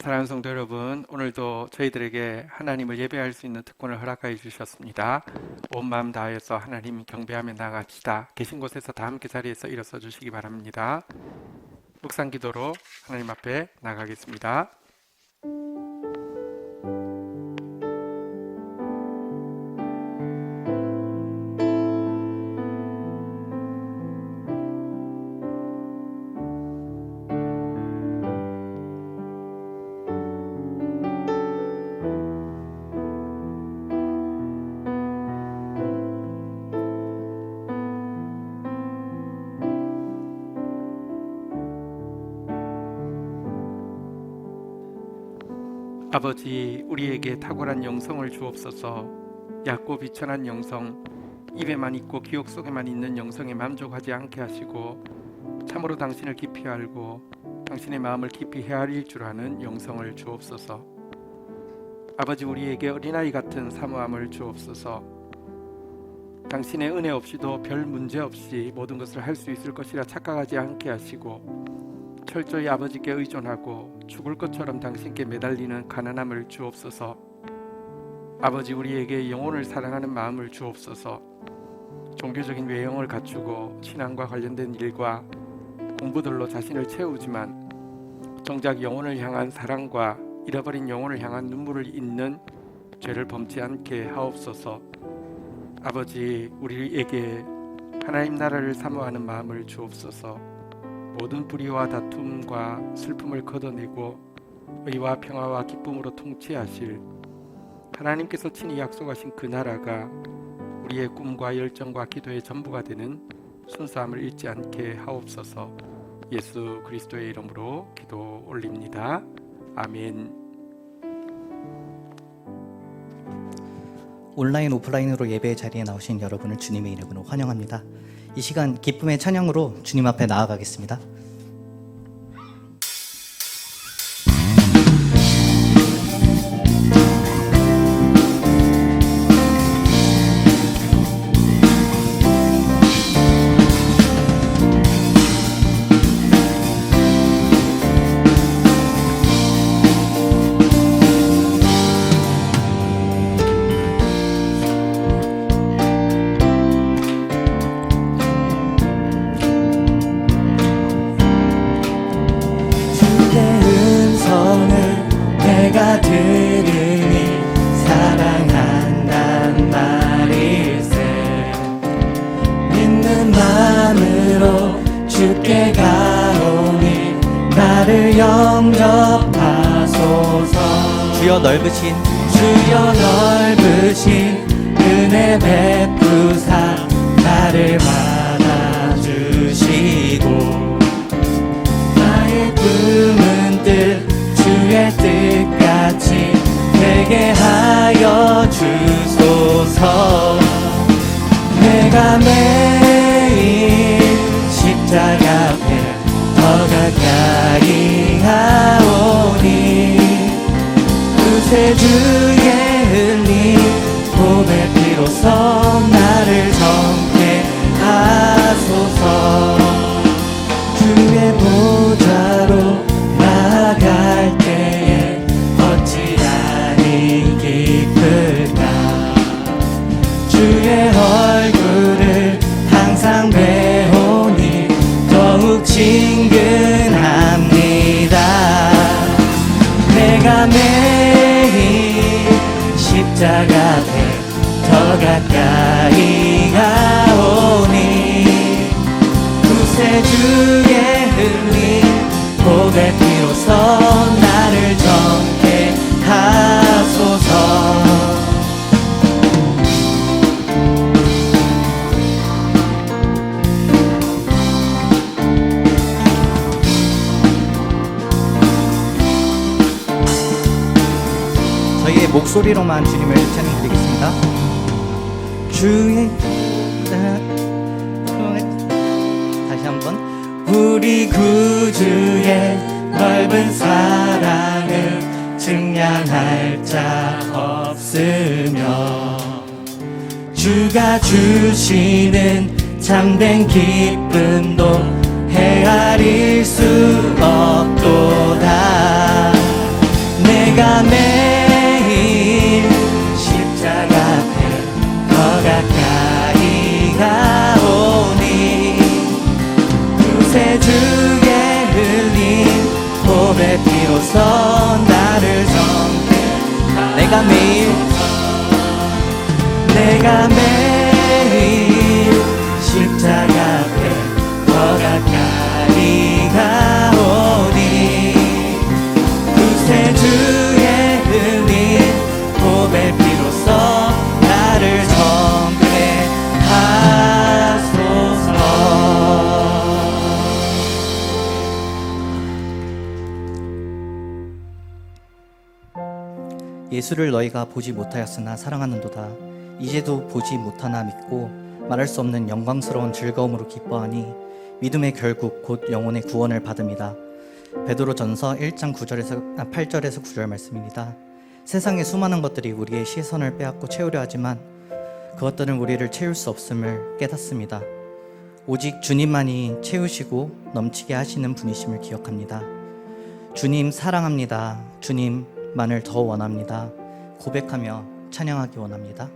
사랑하는 성도 여러분, 오늘도 저희들에게 하나님을 예배할 수 있는 특권을 허락하여 주셨습니다. 온 마음 다하여서 하나님 경배하며 나아갑시다. 계신 곳에서 다 함께 자리에서 일어서 주시기 바랍니다. 묵상 기도로 하나님 앞에 나가겠습니다. 아버지, 우리에게 탁월한 영성을 주옵소서. 얕고 비천한 영성, 입에만 있고 기억 속에만 있는 영성에 만족하지 않게 하시고 참으로 당신을 깊이 알고 당신의 마음을 깊이 헤아릴 줄 아는 영성을 주옵소서. 아버지, 우리에게 어린아이 같은 사모함을 주옵소서. 당신의 은혜 없이도 별 문제 없이 모든 것을 할 수 있을 것이라 착각하지 않게 하시고 철저히 아버지께 의존하고 죽을 것처럼 당신께 매달리는 가난함을 주옵소서. 아버지, 우리에게 영혼을 사랑하는 마음을 주옵소서. 종교적인 외형을 갖추고 신앙과 관련된 일과 공부들로 자신을 채우지만 정작 영혼을 향한 사랑과 잃어버린 영혼을 향한 눈물을 잇는 죄를 범치 않게 하옵소서. 아버지, 우리에게 하나님 나라를 사모하는 마음을 주옵소서. 모든 불의와 다툼과 슬픔을 걷어내고 의와 평화와 기쁨으로 통치하실 하나님께서 친히 약속하신 그 나라가 우리의 꿈과 열정과 기도의 전부가 되는 순수함을 잃지 않게 하옵소서. 예수 그리스도의 이름으로 기도 올립니다. 아멘. 온라인 오프라인으로 예배의 자리에 나오신 여러분을 주님의 이름으로 환영합니다. 이 시간 기쁨의 찬양으로 주님 앞에 나아가겠습니다. 내가 들으니 사랑한단 말일세. 믿는 마음으로 주께 가오니 나를 영접하소서. 주여 넓으신 은혜 베푸사 나를 받아주시고 나의 꿈은 주의 뜻같이 되게 하여 주소서. 내가 매일 십자가 앞에 더 가까이 가오니 구세주의 흘린 보배 피로써 나를 정케 하소서. 주의 보좌로 나아갈 때에 어찌하니 기쁠까. 주의 얼굴을 항상 배우니 더욱 친근합니다. 내가 매일 십자가 앞에 더 가까이 가오니 구세주의 흘린 보배 피로써 나를 정케 하소서. 저희의 목소리로만 주님을 찬양드리겠습니다. 주의 다시 한번. 우리 구주의 넓은 사랑을 증량할 자 없으며 주가 주시는 참된 기쁨도 헤아릴 수 없도다. 내가 매일 십자가 앞에 더 가까이 가오니 구세주의 흘린 보배 피로써 나를 정케 내가 매일 십자가 앞에 더 가까이 가오니 구세주의 흘린 보배 피로써 나를 정케 하소서. 예수를 너희가 보지 못하였으나 사랑하는도다. 이제도 보지 못하나 믿고 말할 수 없는 영광스러운 즐거움으로 기뻐하니 믿음의 결국 곧 영혼의 구원을 받음이다. 베드로전서 1장 8절에서 9절 말씀입니다. 세상의 수많은 것들이 우리의 시선을 빼앗고 채우려 하지만 그것들은 우리를 채울 수 없음을 깨닫습니다. 오직 주님만이 채우시고 넘치게 하시는 분이심을 기억합니다. 주님 사랑합니다. 주님만을 더 원합니다. 고백하며 찬양하기 원합니다.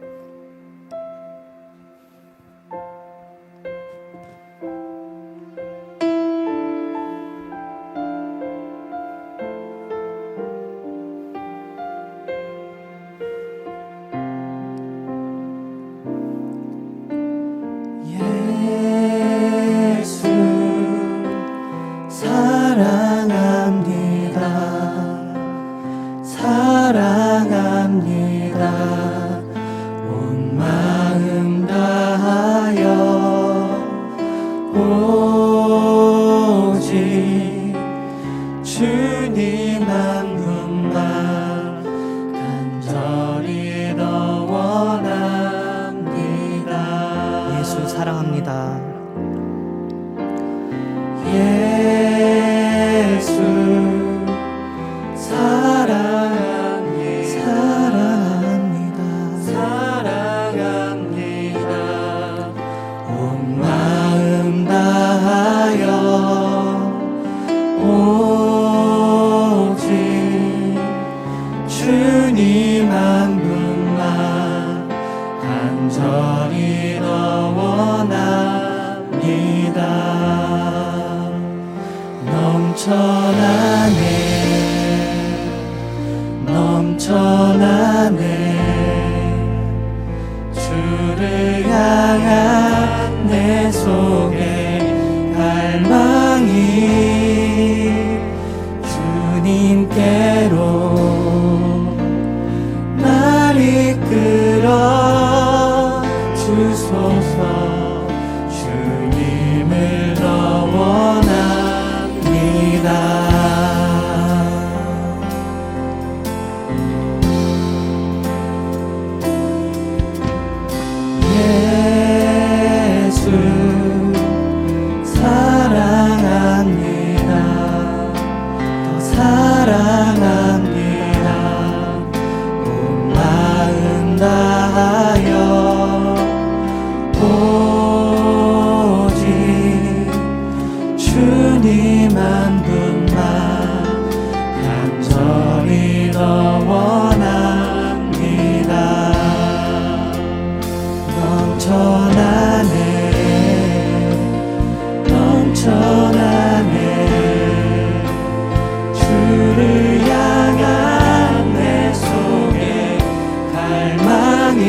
예수 사랑합니다. 사랑합니다. 온 마음 다하여 오직 주님 한 분만 간절히 더 원합니다. 예수 사랑합니다. 예수 사랑합니다. 사랑합니다. 온 마음 다하여 오직 주님 한 분만 간절히 더 원합니다. 넘쳐나네 주를 향한 내 속에 갈망이 주님께로 날 이끌어 주소서. 주님을 더 원합니다. 예수 사랑합니다. 더 사랑합니다. 온 마음 다하여 오직 주님 한 분만 간절히 더 원합니다. 넘쳐나네 주를 향한 내 속에 갈망이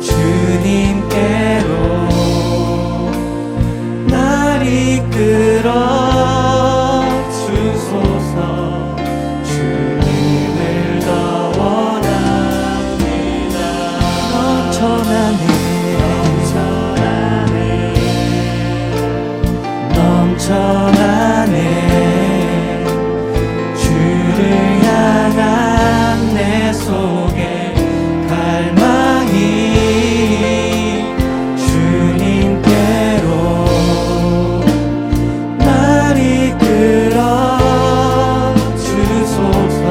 주님께로 날 이끌어 주소서. 주님을 더 원합니다. 넘쳐나네 주를 향한 내 속에 갈망이 주님께로 날 이끌어 주소서.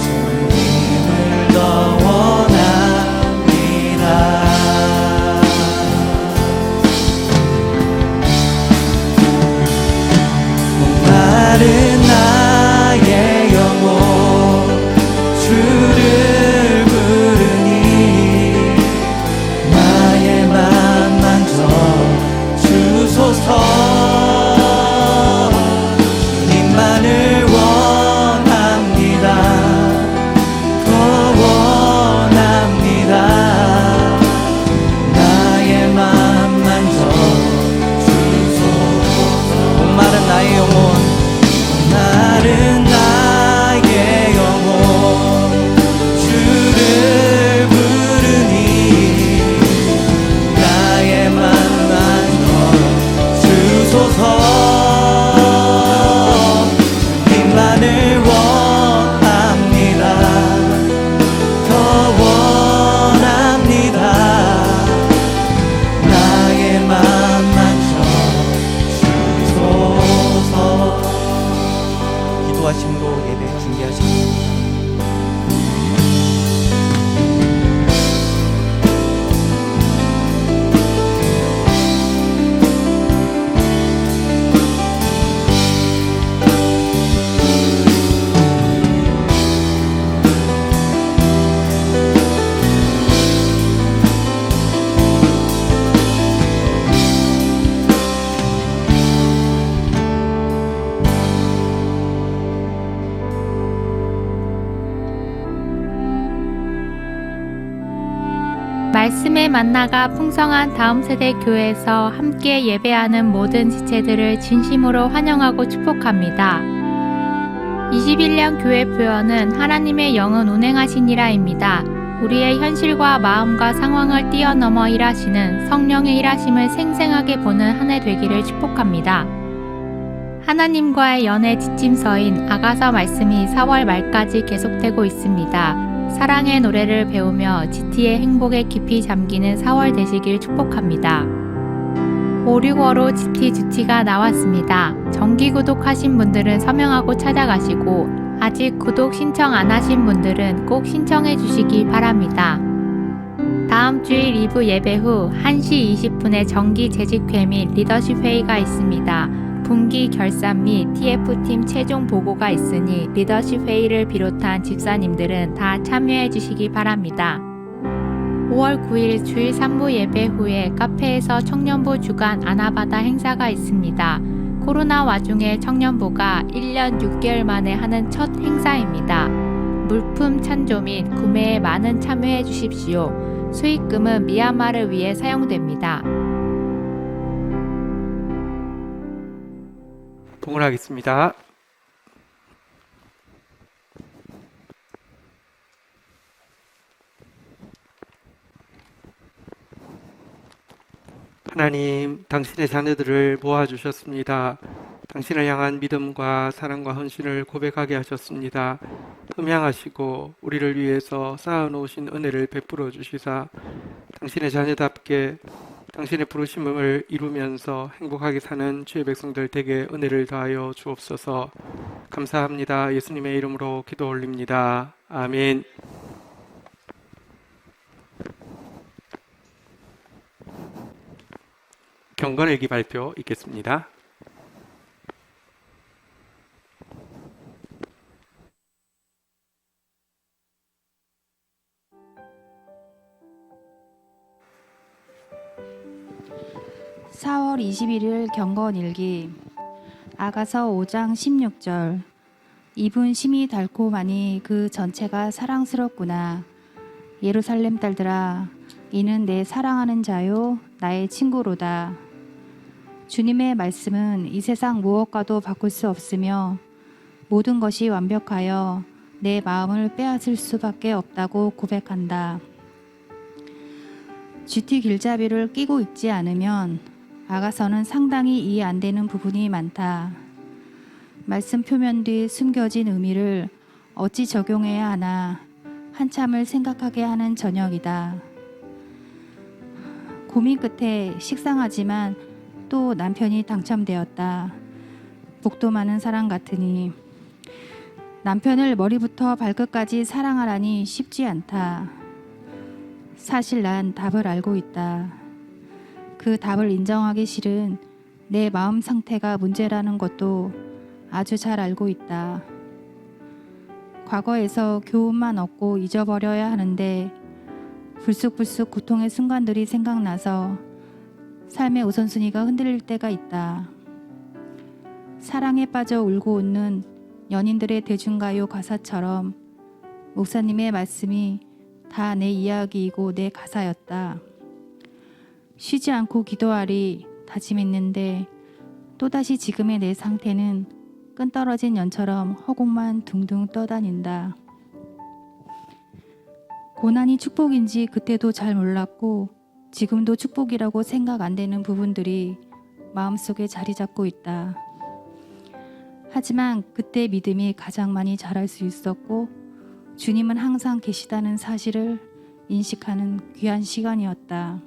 주님을 더 원합니다. 말씀의 만나가 풍성한 다음 세대 교회에서 함께 예배하는 모든 지체들을 진심으로 환영하고 축복합니다. 21년 교회 표어는 하나님의 영은 운행하시니라입니다. 우리의 현실과 마음과 상황을 뛰어넘어 일하시는 성령의 일하심을 생생하게 보는 한 해 되기를 축복합니다. 하나님과의 연애 지침서인 아가서 말씀이 4월 말까지 계속되고 있습니다. 사랑의 노래를 배우며 GT의 행복에 깊이 잠기는 4월 되시길 축복합니다. 565로 GT 주치가 나왔습니다. 정기 구독하신 분들은 서명하고 찾아가시고 아직 구독 신청 안 하신 분들은 꼭 신청해 주시기 바랍니다. 다음 주일 2부 예배 후 1시 20분에 정기 재직회 및 리더십 회의가 있습니다. 분기 결산 및 TF팀 최종 보고가 있으니 리더십 회의를 비롯한 집사님들은 다 참여해 주시기 바랍니다. 5월 9일 주일 3부 예배 후에 카페에서 청년부 주간 아나바다 행사가 있습니다. 코로나 와중에 청년부가 1년 6개월 만에 하는 첫 행사입니다. 물품 찬조 및 구매에 많은 참여해 주십시오. 수익금은 미얀마를 위해 사용됩니다. 봉헌하겠습니다. 하나님, 당신의 자녀들을 모아주셨습니다. 당신을 향한 믿음과 사랑과 헌신을 고백하게 하셨습니다. 흠양하시고 우리를 위해서 쌓아놓으신 은혜를 베풀어 주시사 당신의 자녀답게 당신의 부르심을 이루면서 행복하게 사는 주의 백성들 되게 은혜를 더하여 주옵소서. 감사합니다. 예수님의 이름으로 기도 올립니다. 아멘. 경건일기 발표 있겠습니다. (4월 21일) 경건일기. 아가서 5장 16절. 입은 심이 달콤하니 그 전체가 사랑스럽구나. 예루살렘 딸들아, 이는 내 사랑하는 자요 나의 친구로다. 주님의 말씀은 이 세상 무엇과도 바꿀 수 없으며 모든 것이 완벽하여 내 마음을 빼앗을 수밖에 없다고 고백한다. GT 길잡이를 끼고 읽지 않으면 아가서는 상당히 이해 안 되는 부분이 많다. 말씀 표면 뒤 숨겨진 의미를 어찌 적용해야 하나 한참을 생각하게 하는 저녁이다. 고민 끝에 식상하지만 또 남편이 당첨되었다. 복도 많은 사람 같으니 남편을 머리부터 발끝까지 사랑하라니 쉽지 않다. 사실 난 답을 알고 있다. 그 답을 인정하기 싫은 내 마음 상태가 문제라는 것도 아주 잘 알고 있다. 과거에서 교훈만 얻고 잊어버려야 하는데 불쑥불쑥 고통의 순간들이 생각나서 삶의 우선순위가 흔들릴 때가 있다. 사랑에 빠져 울고 웃는 연인들의 대중가요 가사처럼 목사님의 말씀이 다 내 이야기이고 내 가사였다. 쉬지 않고 기도하리 다짐했는데 또다시 지금의 내 상태는 끈떨어진 연처럼 허공만 둥둥 떠다닌다. 고난이 축복인지 그때도 잘 몰랐고 지금도 축복이라고 생각 안 되는 부분들이 마음속에 자리 잡고 있다. 하지만 그때 믿음이 가장 많이 자랄 수 있었고 주님은 항상 계시다는 사실을 인식하는 귀한 시간이었다.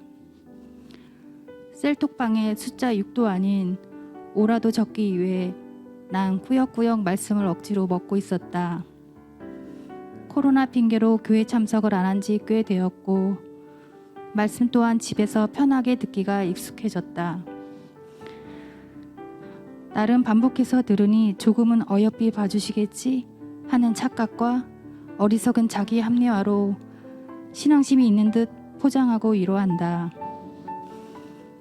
셀톡방에 숫자 6도 아닌 5라도 적기 위해 난 꾸역꾸역 말씀을 억지로 먹고 있었다. 코로나 핑계로 교회 참석을 안 한 지 꽤 되었고 말씀 또한 집에서 편하게 듣기가 익숙해졌다. 나름 반복해서 들으니 조금은 어여삐 봐주시겠지 하는 착각과 어리석은 자기 합리화로 신앙심이 있는 듯 포장하고 위로한다.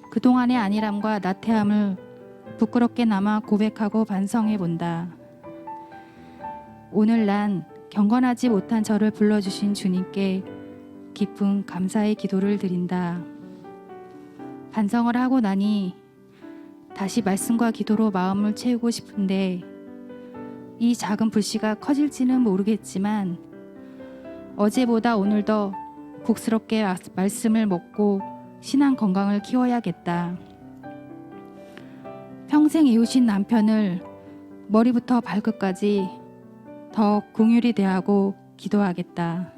그동안의 안일함과 나태함을 부끄럽게나마 고백하고 반성해 본다. 오늘 난 경건하지 못한 저를 불러주신 주님께 깊은 감사의 기도를 드린다. 반성을 하고 나니 다시 말씀과 기도로 마음을 채우고 싶은데 이 작은 불씨가 커질지는 모르겠지만 어제보다 오늘 더 복스럽게 말씀을 먹고 신앙 건강을 키워야겠다. 평생 이웃인 남편을 머리부터 발끝까지 더 긍휼히 대하고 기도하겠다.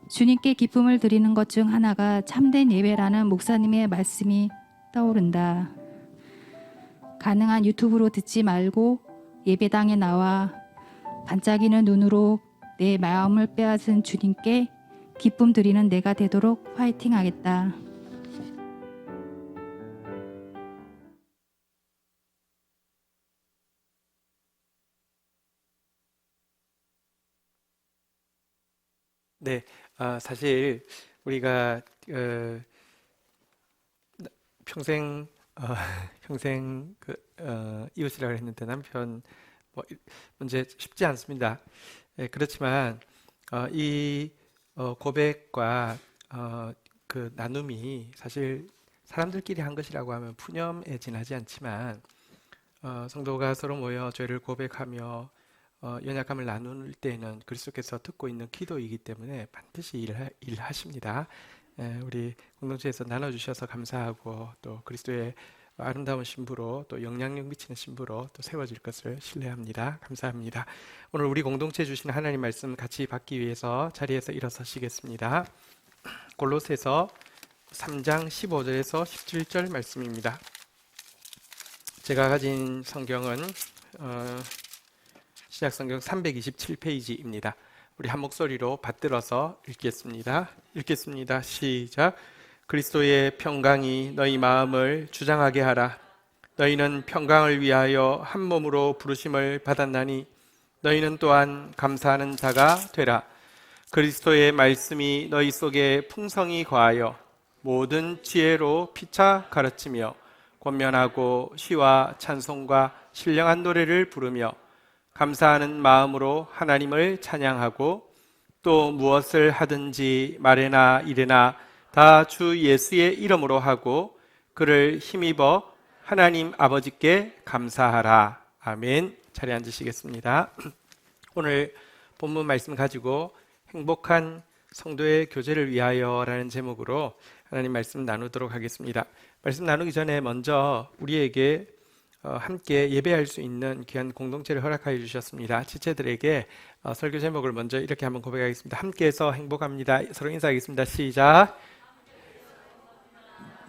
주님께 기쁨을 드리는 것 중 하나가 참된 예배라는 목사님의 말씀이 떠오른다. 가능한 유튜브로 듣지 말고 예배당에 나와 반짝이는 눈으로 내 마음을 빼앗은 주님께 기쁨 드리는 내가 되도록 화이팅 하겠다. 네, 사실 우리가 평생 평생 이웃이라고 했는데 남편 문제 쉽지 않습니다. 그렇지만 이 고백과 그 나눔이 사실 사람들끼리 한 것이라고 하면 푸념에 지나지 않지만 성도가 서로 모여 죄를 고백하며 연약함을 나눌 때에는 그리스도께서 듣고 있는 기도이기 때문에 반드시 일하십니다. 우리 공동체에서 나눠주셔서 감사하고 또 그리스도의 아름다운 신부로 또 영향력 미치는 신부로 또 세워질 것을 신뢰합니다. 감사합니다. 오늘 우리 공동체에 주신 하나님 말씀 같이 받기 위해서 자리에서 일어서시겠습니다. 골로새서 3장 15절에서 17절 말씀입니다. 제가 가진 성경은 신약성경 327페이지입니다. 우리 한 목소리로 받들어서 읽겠습니다. 시작. 그리스도의 평강이 너희 마음을 주장하게 하라. 너희는 평강을 위하여 한 몸으로 부르심을 받았나니 너희는 또한 감사하는 자가 되라. 그리스도의 말씀이 너희 속에 풍성히 거하여 모든 지혜로 피차 가르치며 권면하고 시와 찬송과 신령한 노래를 부르며 감사하는 마음으로 하나님을 찬양하고 또 무엇을 하든지 말에나 이래나 다 주 예수의 이름으로 하고 그를 힘입어 하나님 아버지께 감사하라. 아멘. 자리에 앉으시겠습니다. 오늘 본문 말씀 가지고 행복한 성도의 교제를 위하여라는 제목으로 하나님 말씀 나누도록 하겠습니다. 말씀 나누기 전에 먼저 우리에게 함께 예배할 수 있는 귀한 공동체를 허락하여 주셨습니다. 지체들에게 설교 제목을 먼저 이렇게 한번 고백하겠습니다. 함께해서 행복합니다. 서로 인사하겠습니다. 시작.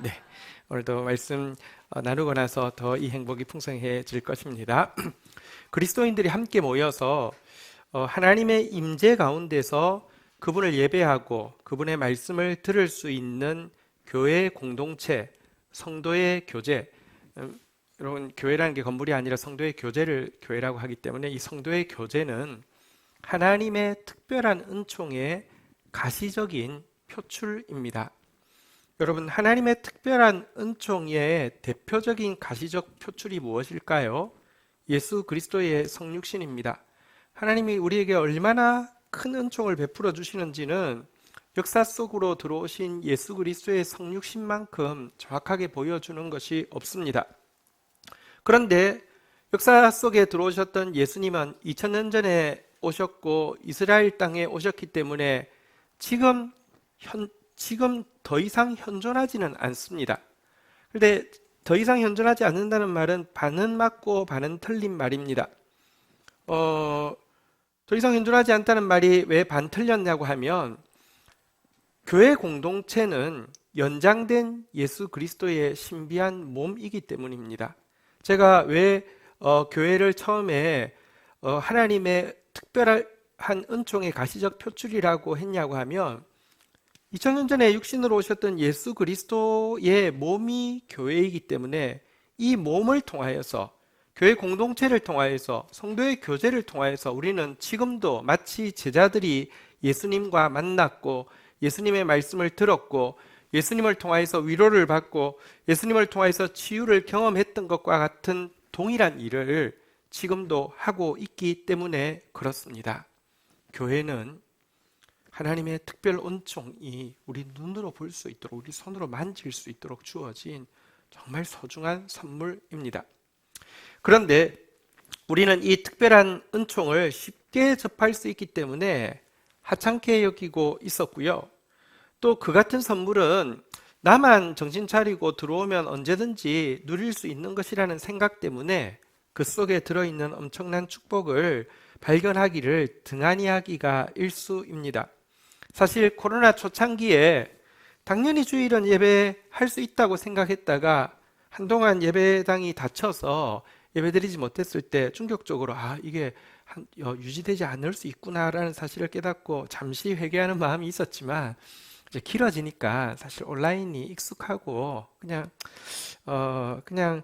네, 오늘도 말씀 나누고 나서 더 이 행복이 풍성해질 것입니다. 그리스도인들이 함께 모여서 하나님의 임재 가운데서 그분을 예배하고 그분의 말씀을 들을 수 있는 교회 공동체, 성도의 교제. 여러분, 교회라는 게 건물이 아니라 성도의 교제를 교회라고 하기 때문에 이 성도의 교제는 하나님의 특별한 은총의 가시적인 표출입니다. 여러분, 하나님의 특별한 은총의 대표적인 가시적 표출이 무엇일까요? 예수 그리스도의 성육신입니다. 하나님이 우리에게 얼마나 큰 은총을 베풀어 주시는지는 역사 속으로 들어오신 예수 그리스도의 성육신만큼 정확하게 보여주는 것이 없습니다. 그런데 역사 속에 들어오셨던 예수님은 2000년 전에 오셨고 이스라엘 땅에 오셨기 때문에 지금 더 이상 현존하지는 않습니다. 그런데 더 이상 현존하지 않는다는 말은 반은 맞고 반은 틀린 말입니다. 더 이상 현존하지 않다는 말이 왜 반 틀렸냐고 하면 교회 공동체는 연장된 예수 그리스도의 신비한 몸이기 때문입니다. 제가 왜 교회를 처음에 하나님의 특별한 은총의 가시적 표출이라고 했냐고 하면 2000년 전에 육신으로 오셨던 예수 그리스도의 몸이 교회이기 때문에 이 몸을 통하여서 교회 공동체를 통하여서 성도의 교제를 통하여서 우리는 지금도 마치 제자들이 예수님과 만났고 예수님의 말씀을 들었고 예수님을 통하여서 위로를 받고 예수님을 통하여서 치유를 경험했던 것과 같은 동일한 일을 지금도 하고 있기 때문에 그렇습니다. 교회는 하나님의 특별 은총이 우리 눈으로 볼 수 있도록, 우리 손으로 만질 수 있도록 주어진 정말 소중한 선물입니다. 그런데 우리는 이 특별한 은총을 쉽게 접할 수 있기 때문에 하찮게 여기고 있었고요. 또 그 같은 선물은 나만 정신 차리고 들어오면 언제든지 누릴 수 있는 것이라는 생각 때문에 그 속에 들어있는 엄청난 축복을 발견하기를 등한히 하기가 일쑤입니다. 사실 코로나 초창기에 당연히 주일은 예배할 수 있다고 생각했다가 한동안 예배당이 닫혀서 예배드리지 못했을 때 충격적으로 이게 유지되지 않을 수 있구나라는 사실을 깨닫고 잠시 회개하는 마음이 있었지만 이제 길어지니까 사실 온라인이 익숙하고 그냥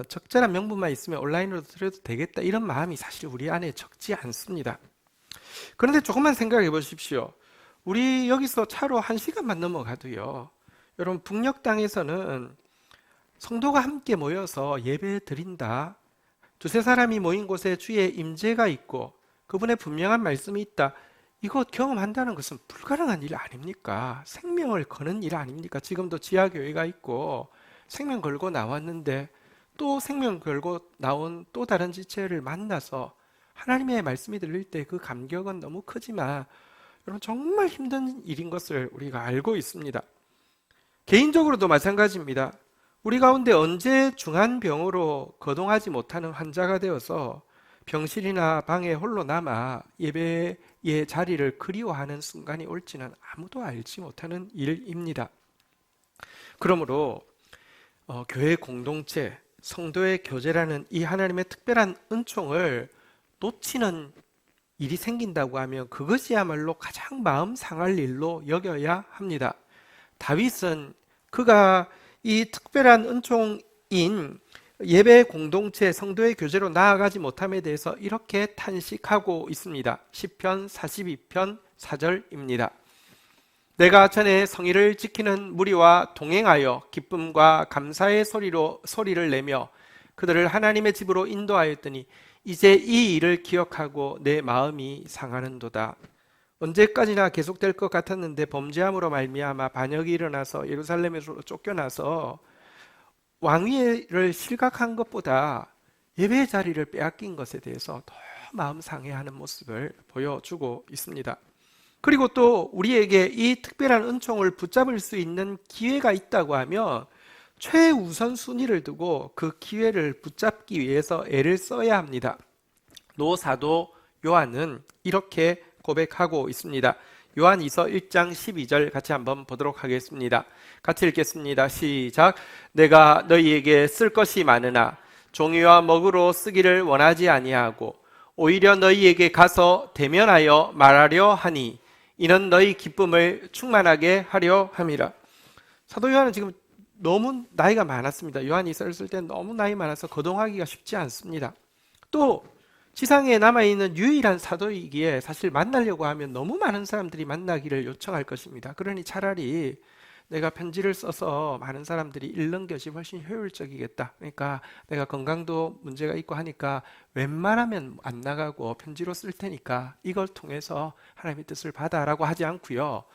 적절한 명분만 있으면 온라인으로 드려도 되겠다 이런 마음이 사실 우리 안에 적지 않습니다. 그런데 조금만 생각해 보십시오. 우리 여기서 차로 1시간만 넘어가도요. 여러분 북녘 땅에서는 성도가 함께 모여서 예배 드린다. 두세 사람이 모인 곳에 주의 임재가 있고 그분의 분명한 말씀이 있다. 이거 경험한다는 것은 불가능한 일 아닙니까? 생명을 거는 일 아닙니까? 지금도 지하교회가 있고 생명 걸고 나왔는데 또 생명 걸고 나온 또 다른 지체를 만나서 하나님의 말씀이 들릴 때 그 감격은 너무 크지만 여러분 정말 힘든 일인 것을 우리가 알고 있습니다. 개인적으로도 마찬가지입니다. 우리 가운데 언제 중한 병으로 거동하지 못하는 환자가 되어서 병실이나 방에 홀로 남아 예배의 자리를 그리워하는 순간이 올지는 아무도 알지 못하는 일입니다. 그러므로 교회 공동체, 성도의 교제라는 이 하나님의 특별한 은총을 놓치는 일이 생긴다고 하면 그것이야말로 가장 마음 상할 일로 여겨야 합니다. 다윗은 그가 이 특별한 은총인 예배 공동체 성도의 교제로 나아가지 못함에 대해서 이렇게 탄식하고 있습니다. 시편 42편 4절입니다. 내가 전에 성의를 지키는 무리와 동행하여 기쁨과 감사의 소리를 내며 그들을 하나님의 집으로 인도하였더니 이제 이 일을 기억하고 내 마음이 상하는도다. 언제까지나 계속될 것 같았는데 범죄함으로 말미암아 반역이 일어나서 예루살렘에서 쫓겨나서 왕위를 실각한 것보다 예배의 자리를 빼앗긴 것에 대해서 더 마음 상해하는 모습을 보여주고 있습니다. 그리고 또 우리에게 이 특별한 은총을 붙잡을 수 있는 기회가 있다고 하면 최우선 순위를 두고 그 기회를 붙잡기 위해서 애를 써야 합니다. 노사도 요한은 이렇게 고백하고 있습니다. 요한이서 1장 12절 같이 한번 보도록 하겠습니다. 같이 읽겠습니다. 시작. 내가 너희에게 쓸 것이 많으나 종이와 먹으로 쓰기를 원하지 아니하고 오히려 너희에게 가서 대면하여 말하려 하니 이는 너희 기쁨을 충만하게 하려 함이라. 사도 요한은 지금 너무 나이가 많았습니다. 요한이 썼을 때 너무 나이 많아서 거동하기가 쉽지 않습니다. 또 지상에 남아있는 유일한 사도이기에 사실 만나려고 하면 너무 많은 사람들이 만나기를 요청할 것입니다. 그러니 차라리 내가 편지를 써서 많은 사람들이 읽는 것이 훨씬 효율적이겠다. 그러니까 내가 건강도 문제가 있고 하니까 웬만하면 안 나가고 편지로 쓸 테니까 이걸 통해서 하나님의 뜻을 받아라고 하지 않고요.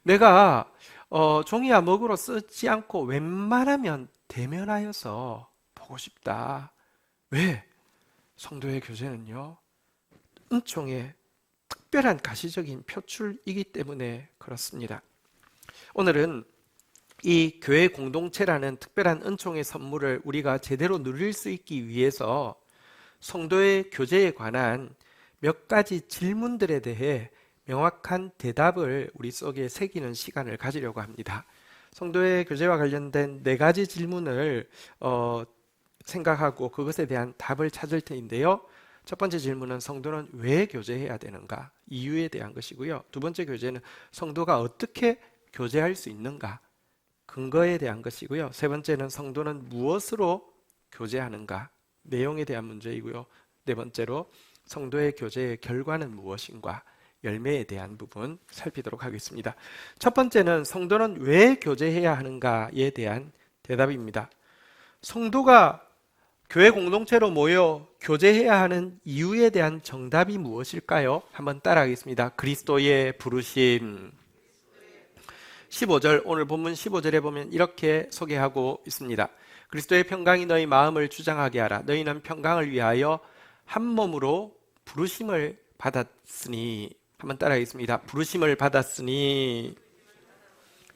내가 종이와 먹으로 쓰지 않고 웬만하면 대면하여서 보고 싶다. 왜? 성도의 교제는요, 은총의 특별한 가시적인 표출이기 때문에 그렇습니다. 오늘은 이 교회 공동체라는 특별한 은총의 선물을 우리가 제대로 누릴 수 있기 위해서 성도의 교제에 관한 몇 가지 질문들에 대해 명확한 대답을 우리 속에 새기는 시간을 가지려고 합니다. 성도의 교제와 관련된 4가지 질문을 생각하고 그것에 대한 답을 찾을 텐데요. 첫 번째 질문은 성도는 왜 교제해야 되는가? 이유에 대한 것이고요. 두 번째 교제는 성도가 어떻게 교제할 수 있는가? 근거에 대한 것이고요. 세 번째는 성도는 무엇으로 교제하는가? 내용에 대한 문제이고요. 네 번째로 성도의 교제의 결과는 무엇인가? 열매에 대한 부분 살피도록 하겠습니다. 첫 번째는 성도는 왜 교제해야 하는가에 대한 대답입니다. 성도가 교회 공동체로 모여 교제해야 하는 이유에 대한 정답이 무엇일까요? 한번 따라하겠습니다. 그리스도의 부르심. 15절, 오늘 본문 15절에 보면 이렇게 소개하고 있습니다. 그리스도의 평강이 너희 마음을 주장하게 하라. 너희는 평강을 위하여 한 몸으로 부르심을 받았으니. 한번 따라하겠습니다. 부르심을 받았으니.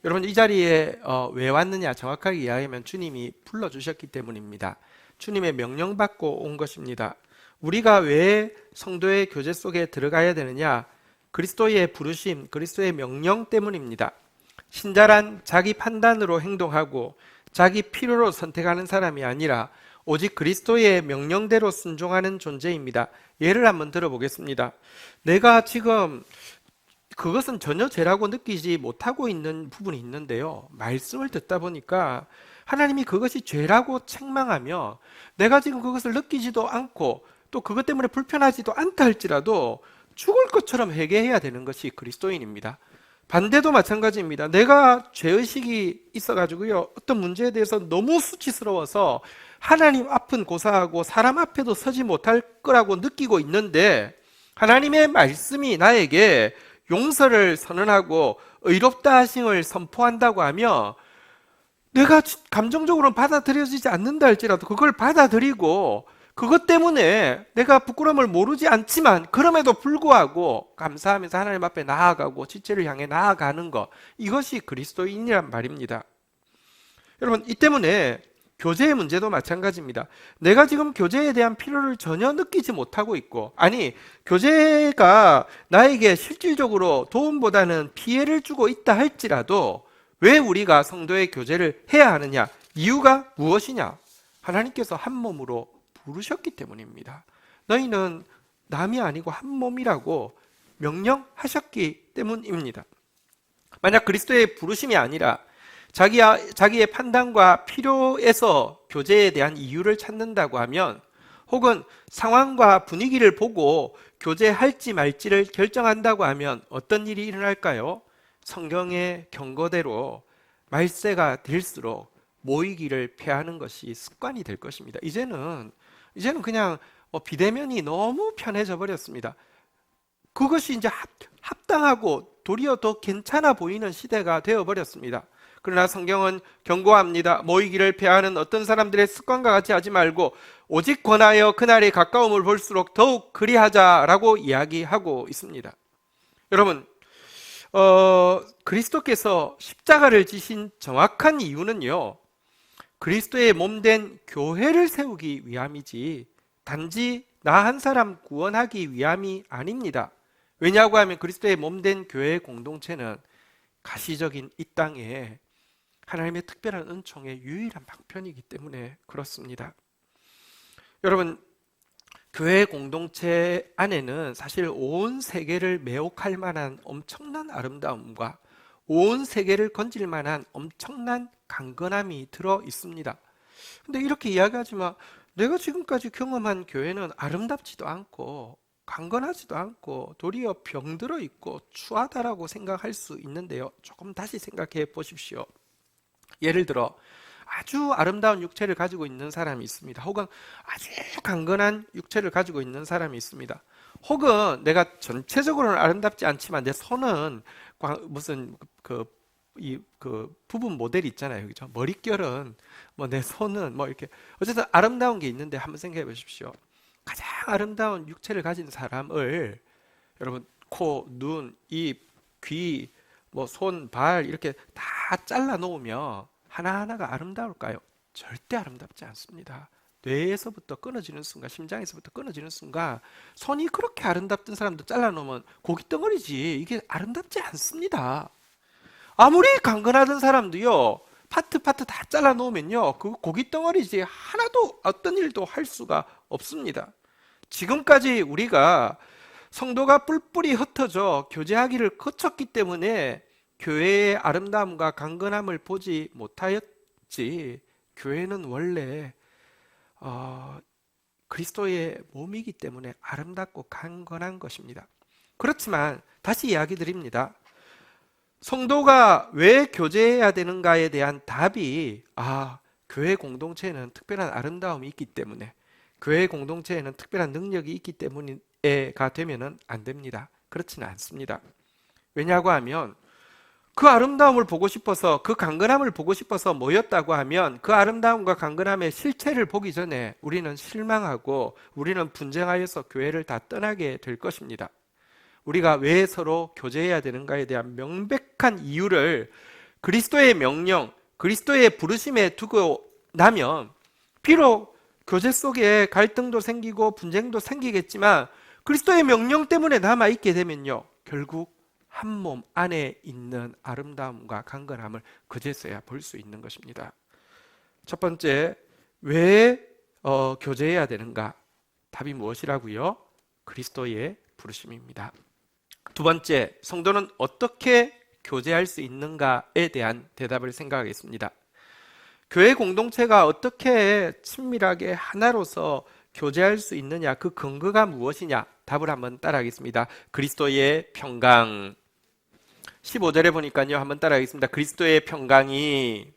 여러분, 이 자리에 왜 왔느냐 정확하게 이야기하면 주님이 불러주셨기 때문입니다. 주님의 명령 받고 온 것입니다. 우리가 왜 성도의 교제 속에 들어가야 되느냐? 그리스도의 부르심, 그리스도의 명령 때문입니다. 신자란 자기 판단으로 행동하고 자기 필요로 선택하는 사람이 아니라 오직 그리스도의 명령대로 순종하는 존재입니다. 예를 한번 들어보겠습니다. 내가 지금 그것은 전혀 죄라고 느끼지 못하고 있는 부분이 있는데요. 말씀을 듣다 보니까 하나님이 그것이 죄라고 책망하며 내가 지금 그것을 느끼지도 않고 또 그것 때문에 불편하지도 않다 할지라도 죽을 것처럼 회개해야 되는 것이 그리스도인입니다. 반대도 마찬가지입니다. 내가 죄의식이 있어가지고요, 어떤 문제에 대해서 너무 수치스러워서 하나님 앞은 고사하고 사람 앞에도 서지 못할 거라고 느끼고 있는데 하나님의 말씀이 나에게 용서를 선언하고 의롭다 하심을 선포한다고 하며 내가 감정적으로는 받아들여지지 않는다 할지라도 그걸 받아들이고 그것 때문에 내가 부끄러움을 모르지 않지만 그럼에도 불구하고 감사하면서 하나님 앞에 나아가고 지체를 향해 나아가는 것, 이것이 그리스도인이란 말입니다. 여러분, 이 때문에 교제의 문제도 마찬가지입니다. 내가 지금 교제에 대한 필요를 전혀 느끼지 못하고 있고, 아니 교제가 나에게 실질적으로 도움보다는 피해를 주고 있다 할지라도 왜 우리가 성도의 교제를 해야 하느냐? 이유가 무엇이냐? 하나님께서 한 몸으로 부르셨기 때문입니다. 너희는 남이 아니고 한 몸이라고 명령하셨기 때문입니다. 만약 그리스도의 부르심이 아니라 자기의 판단과 필요에서 교제에 대한 이유를 찾는다고 하면, 혹은 상황과 분위기를 보고 교제할지 말지를 결정한다고 하면 어떤 일이 일어날까요? 성경의 경고대로 말세가 될수록 모이기를 피하는 것이 습관이 될 것입니다. 이제는 그냥 비대면이 너무 편해져 버렸습니다. 그것이 이제 합당하고 도리어 더 괜찮아 보이는 시대가 되어 버렸습니다. 그러나 성경은 경고합니다. 모이기를 피하는 어떤 사람들의 습관과 같이 하지 말고 오직 권하여 그날의 가까움을 볼수록 더욱 그리하자라고 이야기하고 있습니다. 여러분, 그리스도께서 십자가를 지신 정확한 이유는요, 그리스도의 몸된 교회를 세우기 위함이지 단지 나 한 사람 구원하기 위함이 아닙니다. 왜냐하고 하면 그리스도의 몸된 교회의 공동체는 가시적인 이 땅에 하나님의 특별한 은총의 유일한 방편이기 때문에 그렇습니다. 여러분, 교회 공동체 안에는 사실 온 세계를 매혹할 만한 엄청난 아름다움과 온 세계를 건질 만한 엄청난 강건함이 들어 있습니다. 근데 이렇게 이야기하지만 내가 지금까지 경험한 교회는 아름답지도 않고 강건하지도 않고 도리어 병들어 있고 추하다라고 생각할 수 있는데요. 조금 다시 생각해 보십시오. 예를 들어 아주 아름다운 육체를 가지고 있는 사람이 있습니다. 혹은 아주 강건한 육체를 가지고 있는 사람이 있습니다. 혹은 내가 전체적으로는 아름답지 않지만 내 손은 무슨 부분 모델이 있잖아요. 그죠? 머릿결은 내 손은 이렇게 어쨌든 아름다운 게 있는데 한번 생각해 보십시오. 가장 아름다운 육체를 가진 사람을 여러분 코, 눈, 입, 귀, 손, 발 이렇게 다 잘라 놓으면 하나하나가 아름다울까요? 절대 아름답지 않습니다. 뇌에서부터 끊어지는 순간, 심장에서부터 끊어지는 순간 손이 그렇게 아름답던 사람도 잘라놓으면 고깃덩어리지 이게 아름답지 않습니다. 아무리 강건하던 사람도요, 파트 다 잘라놓으면요 그 고깃덩어리지 하나도 어떤 일도 할 수가 없습니다. 지금까지 우리가 성도가 뿔뿔이 흩어져 교제하기를 거쳤기 때문에 교회의 아름다움과 강건함을 보지 못하였지, 교회는 원래 그리스도의 몸이기 때문에 아름답고 강건한 것입니다. 그렇지만 다시 이야기 드립니다. 성도가 왜 교제해야 되는가에 대한 답이 교회 공동체에는 특별한 아름다움이 있기 때문에, 교회 공동체에는 특별한 능력이 있기 때문에가 되면은 안 됩니다. 그렇지는 않습니다. 왜냐고 하면 그 아름다움을 보고 싶어서, 그 강건함을 보고 싶어서 모였다고 하면 그 아름다움과 강건함의 실체를 보기 전에 우리는 실망하고 우리는 분쟁하여서 교회를 다 떠나게 될 것입니다. 우리가 왜 서로 교제해야 되는가에 대한 명백한 이유를 그리스도의 명령, 그리스도의 부르심에 두고 나면 비록 교제 속에 갈등도 생기고 분쟁도 생기겠지만 그리스도의 명령 때문에 남아있게 되면요, 결국 한 몸 안에 있는 아름다움과 강건함을 그제서야 볼 수 있는 것입니다. 첫 번째, 왜 교제해야 되는가? 답이 무엇이라고요? 그리스도의 부르심입니다. 두 번째, 성도는 어떻게 교제할 수 있는가에 대한 대답을 생각하겠습니다. 교회 공동체가 어떻게 친밀하게 하나로서 교제할 수 있느냐, 그 근거가 무엇이냐? 답을 한번 따라하겠습니다. 그리스도의 평강. 15절에 보니까요, 한번 따라하겠습니다. 그리스도의 평강이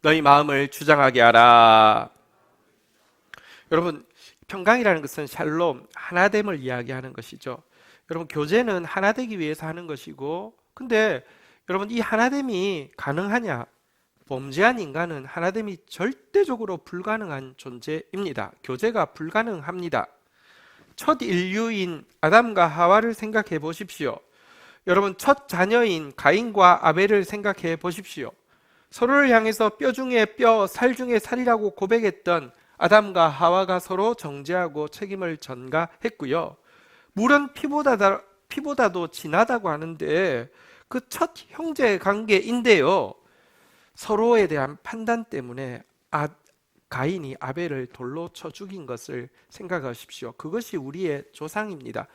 너희 마음을 주장하게 하라. 여러분, 평강이라는 것은 샬롬, 하나됨을 이야기하는 것이죠. 여러분, 교제는 하나되기 위해서 하는 것이고, 근데 여러분, 이 하나됨이 가능하냐? 범죄한 인간은 하나됨이 절대적으로 불가능한 존재입니다. 교제가 불가능합니다. 첫 인류인 아담과 하와를 생각해 보십시오. 여러분, 첫 자녀인 가인과 아벨을 생각해 보십시오. 서로를 향해서 뼈 중에 뼈, 살 중에 살이라고 고백했던 아담과 하와가 서로 정죄하고 책임을 전가했고요. 물은 피보다도 진하다고 하는데 그 첫 형제 관계인데요, 서로에 대한 판단 때문에 가인이 아벨을 돌로 쳐 죽인 것을 생각하십시오. 그것이 우리의 조상입니다.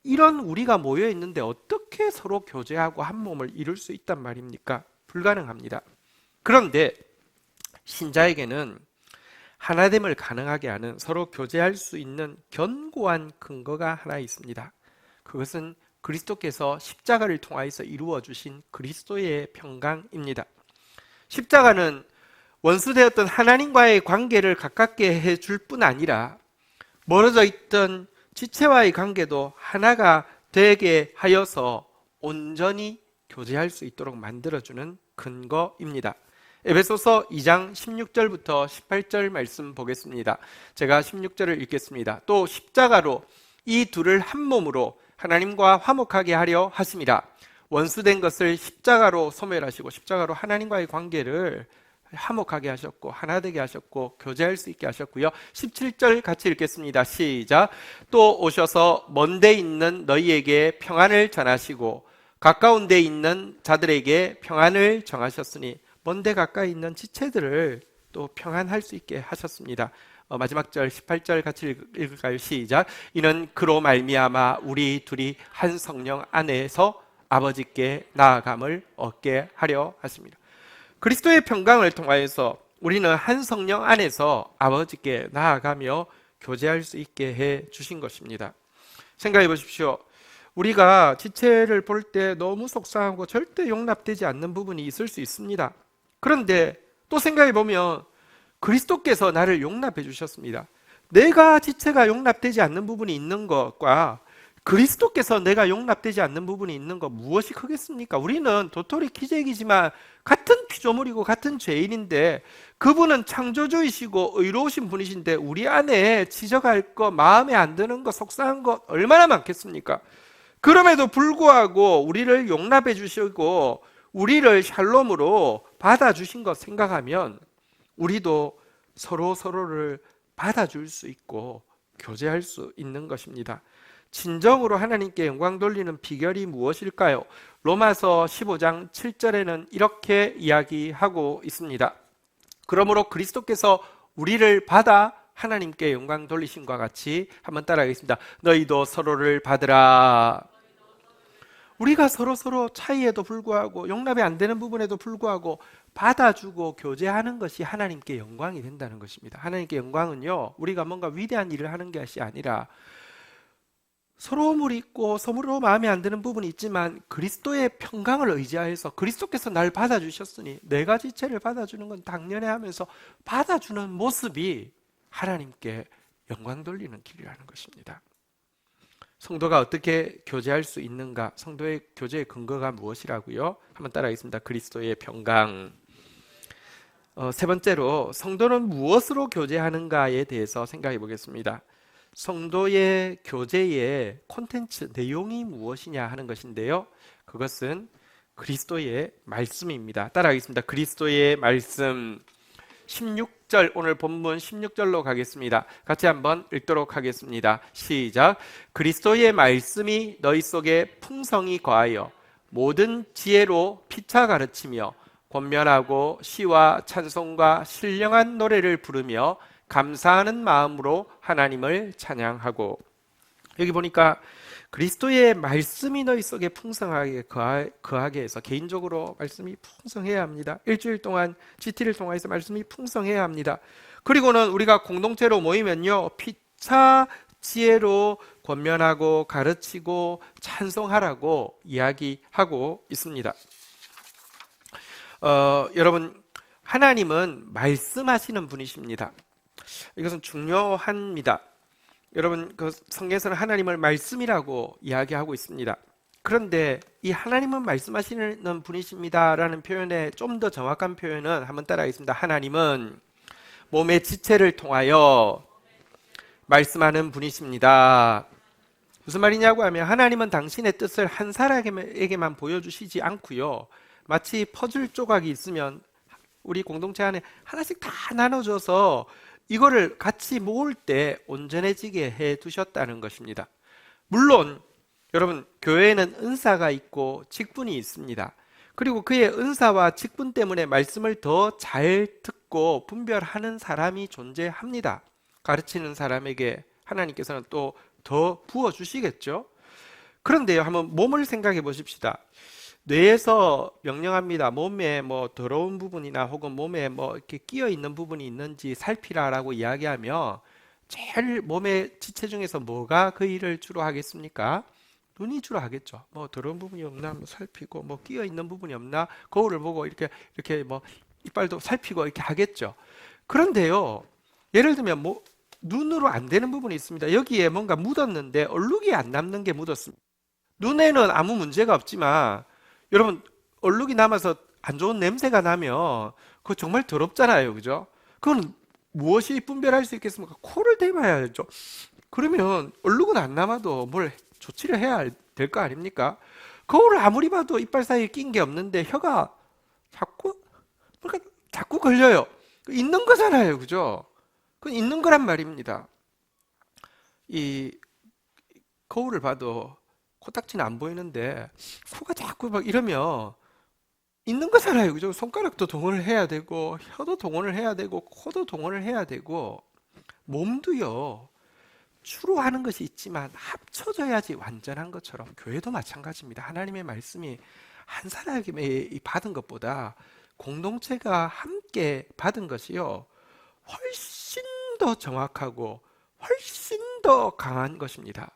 이런 우리가 모여 있는데 어떻게 서로 교제하고 한 몸을 이룰 수 있단 말입니까? 불가능합니다. 그런데 신자에게는 하나됨을 가능하게 하는, 서로 교제할 수 있는 견고한 근거가 하나 있습니다. 그것은 그리스도께서 십자가를 통하여서 이루어 주신 그리스도의 평강입니다. 십자가는 원수되었던 하나님과의 관계를 가깝게 해줄 뿐 아니라 멀어져 있던 지체와의 관계도 하나가 되게 하여서 온전히 교제할 수 있도록 만들어주는 근거입니다. 에베소서 2장 16절부터 18절 말씀 보겠습니다. 제가 16절을 읽겠습니다. 또 십자가로 이 둘을 한 몸으로 하나님과 화목하게 하려 하심이라. 원수된 것을 십자가로 소멸하시고 십자가로 하나님과의 관계를 화목하게 하셨고 하나 되게 하셨고 교제할 수 있게 하셨고요. 17절 같이 읽겠습니다. 시작. 또 오셔서 먼 데 있는 너희에게 평안을 전하시고 가까운 데 있는 자들에게 평안을 정하셨으니, 먼데 가까이 있는 지체들을 또 평안할 수 있게 하셨습니다. 마지막 절 18절 같이 읽을까요? 시작. 이는 그로 말미암아 우리 둘이 한 성령 안에서 아버지께 나아감을 얻게 하려 하십니다. 그리스도의 평강을 통하여서 우리는 한 성령 안에서 아버지께 나아가며 교제할 수 있게 해 주신 것입니다. 생각해 보십시오. 우리가 지체를 볼 때 너무 속상하고 절대 용납되지 않는 부분이 있을 수 있습니다. 그런데 또 생각해 보면 그리스도께서 나를 용납해 주셨습니다. 내가 지체가 용납되지 않는 부분이 있는 것과 그리스도께서 내가 용납되지 않는 부분이 있는 것, 무엇이 크겠습니까? 우리는 도토리 키재기지만 같은 피조물이고 같은 죄인인데 그분은 창조주이시고 의로우신 분이신데 우리 안에 지적할 것, 마음에 안 드는 것, 속상한 것 얼마나 많겠습니까? 그럼에도 불구하고 우리를 용납해 주시고 우리를 샬롬으로 받아주신 것 생각하면 우리도 서로를 받아줄 수 있고 교제할 수 있는 것입니다. 진정으로 하나님께 영광 돌리는 비결이 무엇일까요? 로마서 15장 7절에는 이렇게 이야기하고 있습니다. 그러므로 그리스도께서 우리를 받아 하나님께 영광 돌리심과 같이 한번 따라하겠습니다. 너희도 서로를 받으라. 우리가 서로 차이에도 불구하고 용납이 안 되는 부분에도 불구하고 받아주고 교제하는 것이 하나님께 영광이 된다는 것입니다. 하나님께 영광은요, 우리가 뭔가 위대한 일을 하는 것이 아니라 서러움을 있고 서로 마음에 안 드는 부분이 있지만 그리스도의 평강을 의지하여서 그리스도께서 날 받아주셨으니 내가 지체를 받아주는 건 당연해 하면서 받아주는 모습이 하나님께 영광 돌리는 길이라는 것입니다. 성도가 어떻게 교제할 수 있는가? 성도의 교제의 근거가 무엇이라고요? 한번 따라하겠습니다. 그리스도의 평강. 세 번째로 성도는 무엇으로 교제하는가에 대해서 생각해 보겠습니다. 성도의 교제의 콘텐츠, 내용이 무엇이냐 하는 것인데요. 그것은 그리스도의 말씀입니다. 따라하겠습니다. 그리스도의 말씀. 16절, 오늘 본문 16절로 가겠습니다. 같이 한번 읽도록 하겠습니다. 시작. 그리스도의 말씀이 너희 속에 풍성히 거하여 모든 지혜로 피차 가르치며 권면하고 시와 찬송과 신령한 노래를 부르며 감사하는 마음으로 하나님을 찬양하고. 여기 보니까 그리스도의 말씀이 너희 속에 풍성하게 거하게 해서 개인적으로 말씀이 풍성해야 합니다. 일주일 동안 GT를 통해서 말씀이 풍성해야 합니다. 그리고는 우리가 공동체로 모이면요, 피차 지혜로 권면하고 가르치고 찬송하라고 이야기하고 있습니다. 여러분, 하나님은 말씀하시는 분이십니다. 이것은 중요합니다. 여러분, 그 성경에서는 하나님을 말씀이라고 이야기하고 있습니다. 그런데 이 하나님은 말씀하시는 분이십니다라는 표현의 좀 더 정확한 표현은 한번 따라하겠습니다. 하나님은 몸의 지체를 통하여 말씀하는 분이십니다. 무슨 말이냐고 하면 하나님은 당신의 뜻을 한 사람에게만 보여주시지 않고요, 마치 퍼즐 조각이 있으면 우리 공동체 안에 하나씩 다 나눠줘서 이거를 같이 모을 때 온전해지게 해 두셨다는 것입니다. 물론 여러분, 교회에는 은사가 있고 직분이 있습니다. 그리고 그의 은사와 직분 때문에 말씀을 더 잘 듣고 분별하는 사람이 존재합니다. 가르치는 사람에게 하나님께서는 또 더 부어주시겠죠. 그런데요, 한번 몸을 생각해 보십시다. 뇌에서 명령합니다. 몸에 뭐 더러운 부분이나 혹은 몸에 뭐 이렇게 끼어 있는 부분이 있는지 살피라라고 이야기하며 제일 몸의 지체 중에서 뭐가 그 일을 주로 하겠습니까? 눈이 주로 하겠죠. 뭐 더러운 부분이 없나 뭐 살피고, 뭐 끼어 있는 부분이 없나 거울을 보고 이렇게 뭐 이빨도 살피고 이렇게 하겠죠. 그런데요, 예를 들면 뭐 눈으로 안 되는 부분이 있습니다. 여기에 뭔가 묻었는데 얼룩이 안 남는 게 묻었습니다. 눈에는 아무 문제가 없지만 여러분, 얼룩이 남아서 안 좋은 냄새가 나면 그거 정말 더럽잖아요. 그죠? 그건 무엇이 분별할 수 있겠습니까? 코를 대봐야죠. 그러면 얼룩은 안 남아도 뭘 조치를 해야 될 거 아닙니까? 거울을 아무리 봐도 이빨 사이에 낀 게 없는데 혀가 자꾸 걸려요. 있는 거잖아요. 그죠? 그건 있는 거란 말입니다. 이 거울을 봐도 코딱지는 안 보이는데 코가 자꾸 막 이러면 있는 거잖아요. 그죠? 손가락도 동원을 해야 되고 혀도 동원을 해야 되고 코도 동원을 해야 되고 몸도요, 주로 하는 것이 있지만 합쳐져야지 완전한 것처럼 교회도 마찬가지입니다. 하나님의 말씀이 한 사람에게 받은 것보다 공동체가 함께 받은 것이요, 훨씬 더 정확하고 훨씬 더 강한 것입니다.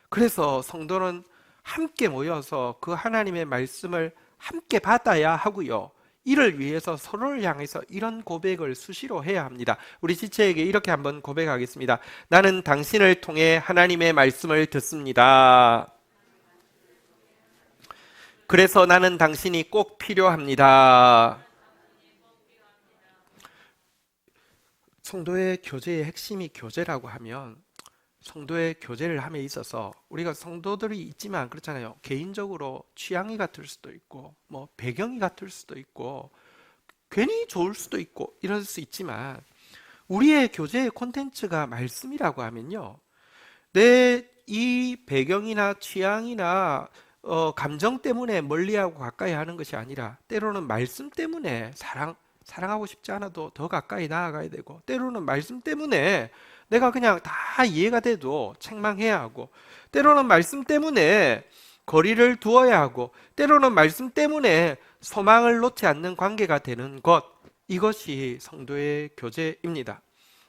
그래서 성도는 함께 모여서 그 하나님의 말씀을 함께 받아야 하고요, 이를 위해서 서로를 향해서 이런 고백을 수시로 해야 합니다. 우리 지체에게 이렇게 한번 고백하겠습니다. 나는 당신을 통해 하나님의 말씀을 듣습니다. 그래서 나는 당신이 꼭 필요합니다. 성도의 교제의 핵심이 교제라고 하면, 성도의 교제를 함에 있어서 우리가 성도들이 있지만 그렇잖아요. 개인적으로 취향이 같을 수도 있고 뭐 배경이 같을 수도 있고 괜히 좋을 수도 있고 이럴 수 있지만, 우리의 교제의 콘텐츠가 말씀이라고 하면요, 내 이 배경이나 취향이나 감정 때문에 멀리하고 가까이 하는 것이 아니라 때로는 말씀 때문에 사랑하고 싶지 않아도 더 가까이 나아가야 되고, 때로는 말씀 때문에 내가 그냥 다 이해가 돼도 책망해야 하고, 때로는 말씀 때문에 거리를 두어야 하고, 때로는 말씀 때문에 소망을 놓지 않는 관계가 되는 것, 이것이 성도의 교제입니다.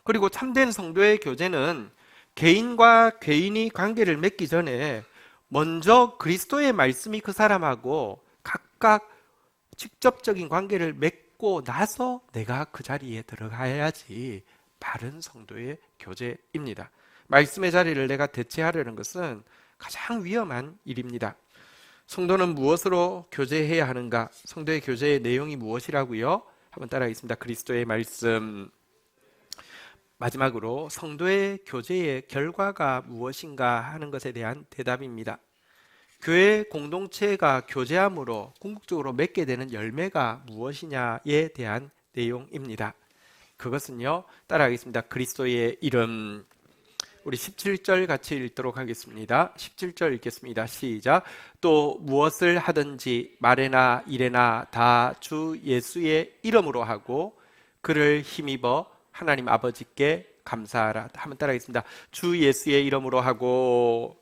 그리고 참된 성도의 교제는 개인과 개인이 관계를 맺기 전에 먼저 그리스도의 말씀이 그 사람하고 각각 직접적인 관계를 맺고 나서 내가 그 자리에 들어가야지 바른 성도의 교제입니다. 말씀의 자리를 내가 대체하려는 것은 가장 위험한 일입니다. 성도는 무엇으로 교제해야 하는가? 성도의 교제의 내용이 무엇이라고요? 한번 따라하겠습니다. 그리스도의 말씀. 마지막으로 성도의 교제의 결과가 무엇인가 하는 것에 대한 대답입니다. 교회 공동체가 교제함으로 궁극적으로 맺게 되는 열매가 무엇이냐에 대한 내용입니다. 그것은요, 따라하겠습니다. 그리스도의 이름. 우리 17절 같이 읽도록 하겠습니다. 17절 읽겠습니다. 시작. 또 무엇을 하든지 말에나 일에나 다 주 예수의 이름으로 하고 그를 힘입어 하나님 아버지께 감사하라. 한번 따라하겠습니다. 주 예수의 이름으로 하고.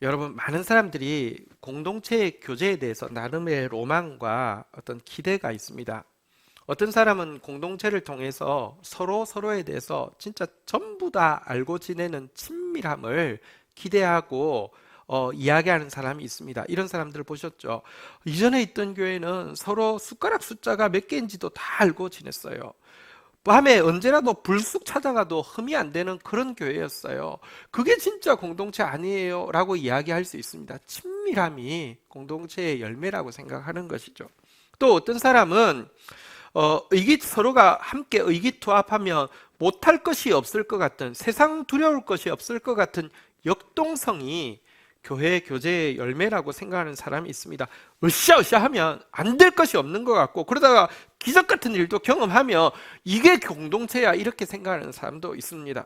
여러분, 많은 사람들이 공동체의 교제에 대해서 나름의 로망과 어떤 기대가 있습니다. 어떤 사람은 공동체를 통해서 서로에 대해서 진짜 전부 다 알고 지내는 친밀함을 기대하고 이야기하는 사람이 있습니다. 이런 사람들을 보셨죠? 이전에 있던 교회는 서로 숟가락 숫자가 몇 개인지도 다 알고 지냈어요. 밤에 언제라도 불쑥 찾아가도 흠이 안 되는 그런 교회였어요. 그게 진짜 공동체 아니에요 라고 이야기할 수 있습니다. 친밀함이 공동체의 열매라고 생각하는 것이죠. 또 어떤 사람은 서로가 함께 의기투합하면 못할 것이 없을 것 같은, 세상 두려울 것이 없을 것 같은 역동성이 교회 교제의 열매라고 생각하는 사람이 있습니다. 으쌰으쌰 하면 안 될 것이 없는 것 같고, 그러다가 기적 같은 일도 경험하면 이게 공동체야 이렇게 생각하는 사람도 있습니다.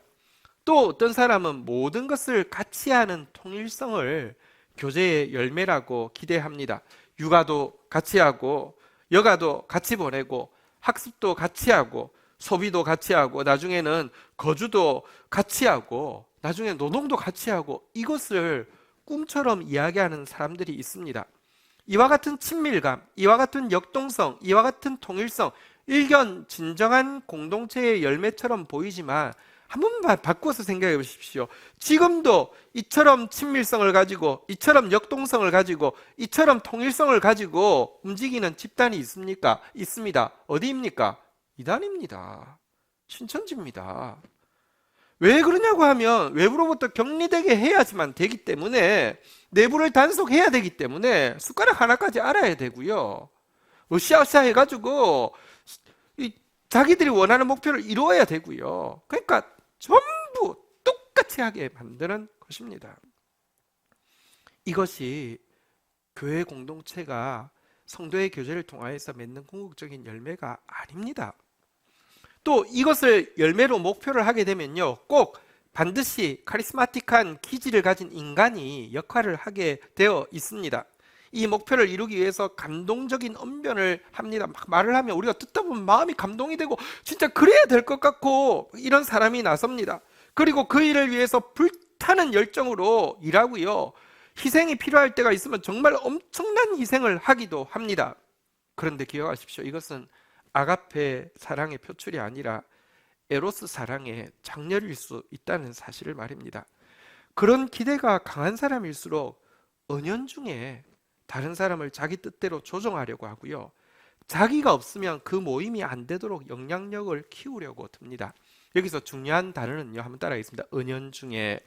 또 어떤 사람은 모든 것을 같이 하는 통일성을 교제의 열매라고 기대합니다. 육아도 같이 하고, 여가도 같이 보내고, 학습도 같이 하고, 소비도 같이 하고, 나중에는 거주도 같이 하고, 나중에 노동도 같이 하고, 이것을 꿈처럼 이야기하는 사람들이 있습니다. 이와 같은 친밀감, 이와 같은 역동성, 이와 같은 통일성, 일견 진정한 공동체의 열매처럼 보이지만 한번 바꿔서 생각해 보십시오. 지금도 이처럼 친밀성을 가지고, 이처럼 역동성을 가지고, 이처럼 통일성을 가지고 움직이는 집단이 있습니까? 있습니다. 어디입니까? 이단입니다. 신천지입니다. 왜 그러냐고 하면 외부로부터 격리되게 해야지만 되기 때문에, 내부를 단속해야 되기 때문에 숟가락 하나까지 알아야 되고요. 으쌰으쌰 해가지고 자기들이 원하는 목표를 이루어야 되고요. 그러니까 전부 똑같이 하게 만드는 것입니다. 이것이 교회 공동체가 성도의 교제를 통하여서 맺는 궁극적인 열매가 아닙니다. 또 이것을 열매로 목표를 하게 되면요, 꼭 반드시 카리스마틱한 기질을 가진 인간이 역할을 하게 되어 있습니다. 이 목표를 이루기 위해서 감동적인 언변을 합니다. 막 말을 하면 우리가 듣다 보면 마음이 감동이 되고 진짜 그래야 될 것 같고, 이런 사람이 나섭니다. 그리고 그 일을 위해서 불타는 열정으로 일하고요, 희생이 필요할 때가 있으면 정말 엄청난 희생을 하기도 합니다. 그런데 기억하십시오. 이것은 아가페 사랑의 표출이 아니라 에로스 사랑의 장렬일 수 있다는 사실을 말입니다. 그런 기대가 강한 사람일수록 은연중에 다른 사람을 자기 뜻대로 조종하려고 하고요, 자기가 없으면 그 모임이 안 되도록 영향력을 키우려고 듭니다. 여기서 중요한 단어는요, 한번 따라하겠습니다. 은연중에.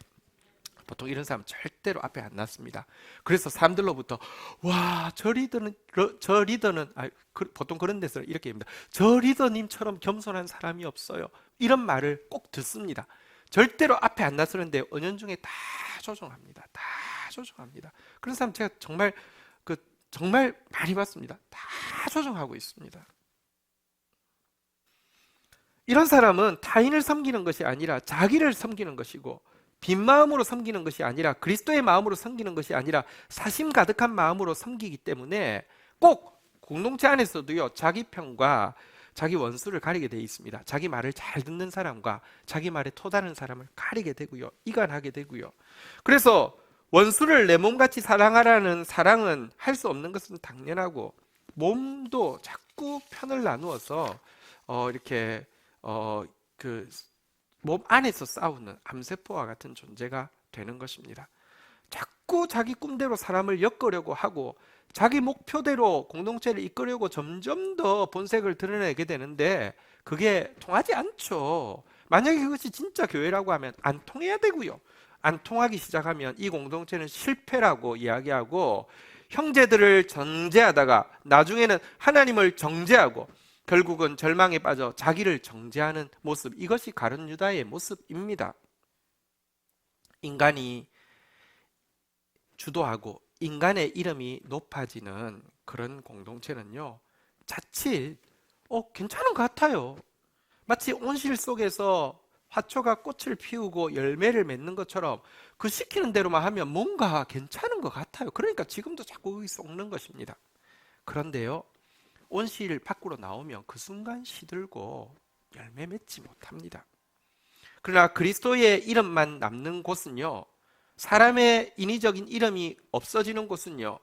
보통 이런 사람 절대로 앞에 안 놨습니다. 그래서 사람들로부터 와, 저 리더는 보통 그런 데서 이렇게 합니다. 저 리더님처럼 겸손한 사람이 없어요. 이런 말을 꼭 듣습니다. 절대로 앞에 안 나서는데 은연중에 다 조종합니다. 다 조종합니다. 그런 사람 제가 정말 많이 봤습니다. 다 조종하고 있습니다. 이런 사람은 타인을 섬기는 것이 아니라 자기를 섬기는 것이고, 빈 마음으로 섬기는 것이 아니라 그리스도의 마음으로 섬기는 것이 아니라 사심 가득한 마음으로 섬기기 때문에 꼭 공동체 안에서도요, 자기 편과 자기 원수를 가리게 되어 있습니다. 자기 말을 잘 듣는 사람과 자기 말에 토다는 사람을 가리게 되고요, 이간하게 되고요. 그래서 원수를 내 몸같이 사랑하라는 사랑은 할 수 없는 것은 당연하고, 몸도 자꾸 편을 나누어서 이렇게 몸 안에서 싸우는 암세포와 같은 존재가 되는 것입니다. 자꾸 자기 꿈대로 사람을 엮으려고 하고 자기 목표대로 공동체를 이끌려고 점점 더 본색을 드러내게 되는데 그게 통하지 않죠. 만약에 그것이 진짜 교회라고 하면 안 통해야 되고요. 안 통하기 시작하면 이 공동체는 실패라고 이야기하고 형제들을 정죄하다가 나중에는 하나님을 정죄하고 결국은 절망에 빠져 자기를 정죄하는 모습, 이것이 가룟 유다의 모습입니다. 인간이 주도하고 인간의 이름이 높아지는 그런 공동체는요, 자칫 괜찮은 것 같아요. 마치 온실 속에서 화초가 꽃을 피우고 열매를 맺는 것처럼 그 시키는 대로만 하면 뭔가 괜찮은 것 같아요. 그러니까 지금도 자꾸 거기 썩는 것입니다. 그런데요, 온실 밖으로 나오면 그 순간 시들고 열매 맺지 못합니다. 그러나 그리스도의 이름만 남는 곳은요, 사람의 인위적인 이름이 없어지는 곳은요,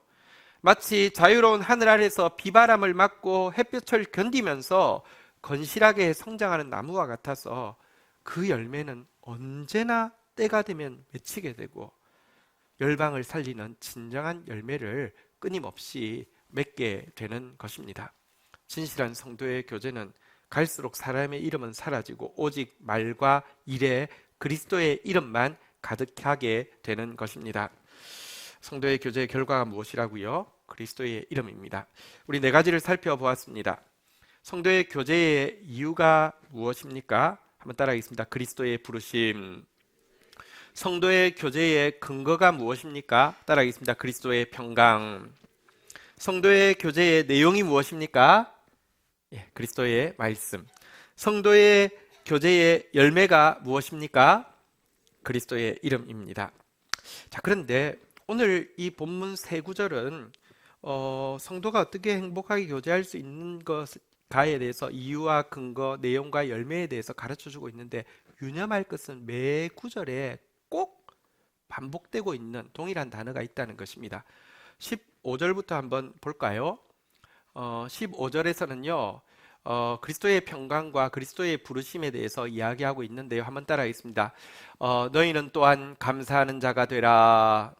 마치 자유로운 하늘 아래서 비바람을 맞고 햇볕을 견디면서 건실하게 성장하는 나무와 같아서 그 열매는 언제나 때가 되면 맺히게 되고 열방을 살리는 진정한 열매를 끊임없이 맺게 되는 것입니다. 진실한 성도의 교제는 갈수록 사람의 이름은 사라지고 오직 말과 일에 그리스도의 이름만 가득하게 되는 것입니다. 성도의 교제의 결과가 무엇이라고요? 그리스도의 이름입니다. 우리 네 가지를 살펴보았습니다. 성도의 교제의 이유가 무엇입니까? 한번 따라하겠습니다. 그리스도의 부르심. 성도의 교제의 근거가 무엇입니까? 따라하겠습니다. 그리스도의 평강. 성도의 교제의 내용이 무엇입니까? 그리스도의 말씀. 성도의 교제의 열매가 무엇입니까? 그리스도의 이름입니다. 자, 그런데 오늘 이 본문 세 구절은 성도가 어떻게 행복하게 교제할 수 있는 것가에 대해서 이유와 근거, 내용과 열매에 대해서 가르쳐주고 있는데 유념할 것은 매 구절에 꼭 반복되고 있는 동일한 단어가 있다는 것입니다. 15절부터 한번 볼까요? 15절에서는요, 그리스도의 평강과 그리스도의 부르심에 대해서 이야기하고 있는데요. 한번 따라하겠습니다. 너희는 또한 감사하는 자가 되라.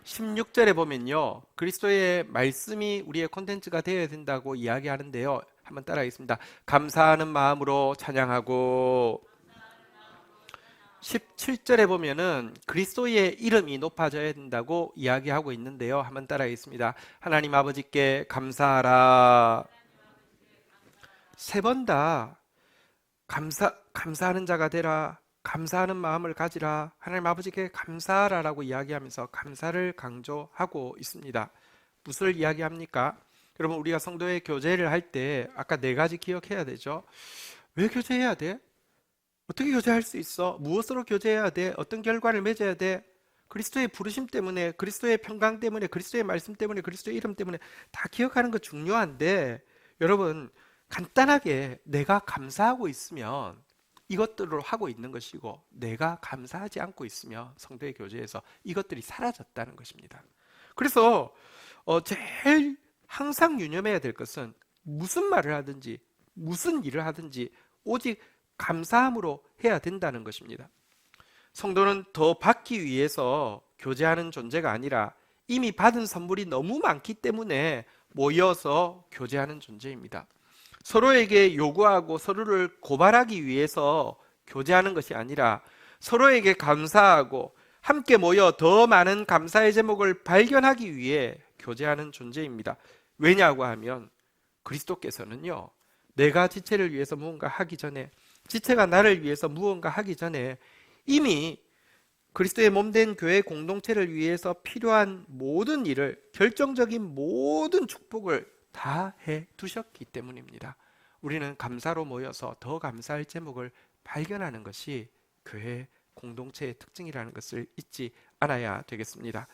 16절에 보면요, 그리스도의 말씀이 우리의 콘텐츠가 되어야 된다고 이야기하는데요. 한번 따라하겠습니다. 감사하는 마음으로 찬양하고. 17절에 보면은 그리스도의 이름이 높아져야 된다고 이야기하고 있는데요. 한번 따라하겠습니다. 하나님 아버지께 감사하라. 세 번 다 감사하는 자가 되라, 감사하는 마음을 가지라, 하나님 아버지께 감사하라라고 이야기하면서 감사를 강조하고 있습니다. 무엇을 이야기합니까? 여러분, 우리가 성도의 교제를 할 때 아까 네 가지 기억해야 되죠. 왜 교제해야 돼? 어떻게 교제할 수 있어? 무엇으로 교제해야 돼? 어떤 결과를 맺어야 돼? 그리스도의 부르심 때문에, 그리스도의 평강 때문에, 그리스도의 말씀 때문에, 그리스도의 이름 때문에 다 기억하는 거 중요한데, 여러분, 간단하게 내가 감사하고 있으면 이것들을 하고 있는 것이고, 내가 감사하지 않고 있으면 성도의 교제에서 이것들이 사라졌다는 것입니다. 그래서 제일 항상 유념해야 될 것은 무슨 말을 하든지 무슨 일을 하든지 오직 감사함으로 해야 된다는 것입니다. 성도는 더 받기 위해서 교제하는 존재가 아니라 이미 받은 선물이 너무 많기 때문에 모여서 교제하는 존재입니다. 서로에게 요구하고 서로를 고발하기 위해서 교제하는 것이 아니라 서로에게 감사하고 함께 모여 더 많은 감사의 제목을 발견하기 위해 교제하는 존재입니다. 왜냐고 하면 그리스도께서는요, 내가 지체를 위해서 무언가 하기 전에, 지체가 나를 위해서 무언가 하기 전에 이미 그리스도의 몸된 교회 공동체를 위해서 필요한 모든 일을, 결정적인 모든 축복을 다 해 두셨기 때문입니다. 우리는 감사로 모여서 더 감사할 제목을 발견하는 것이 교회 공동체의 특징이라는 것을 잊지 않아야 되겠습니다.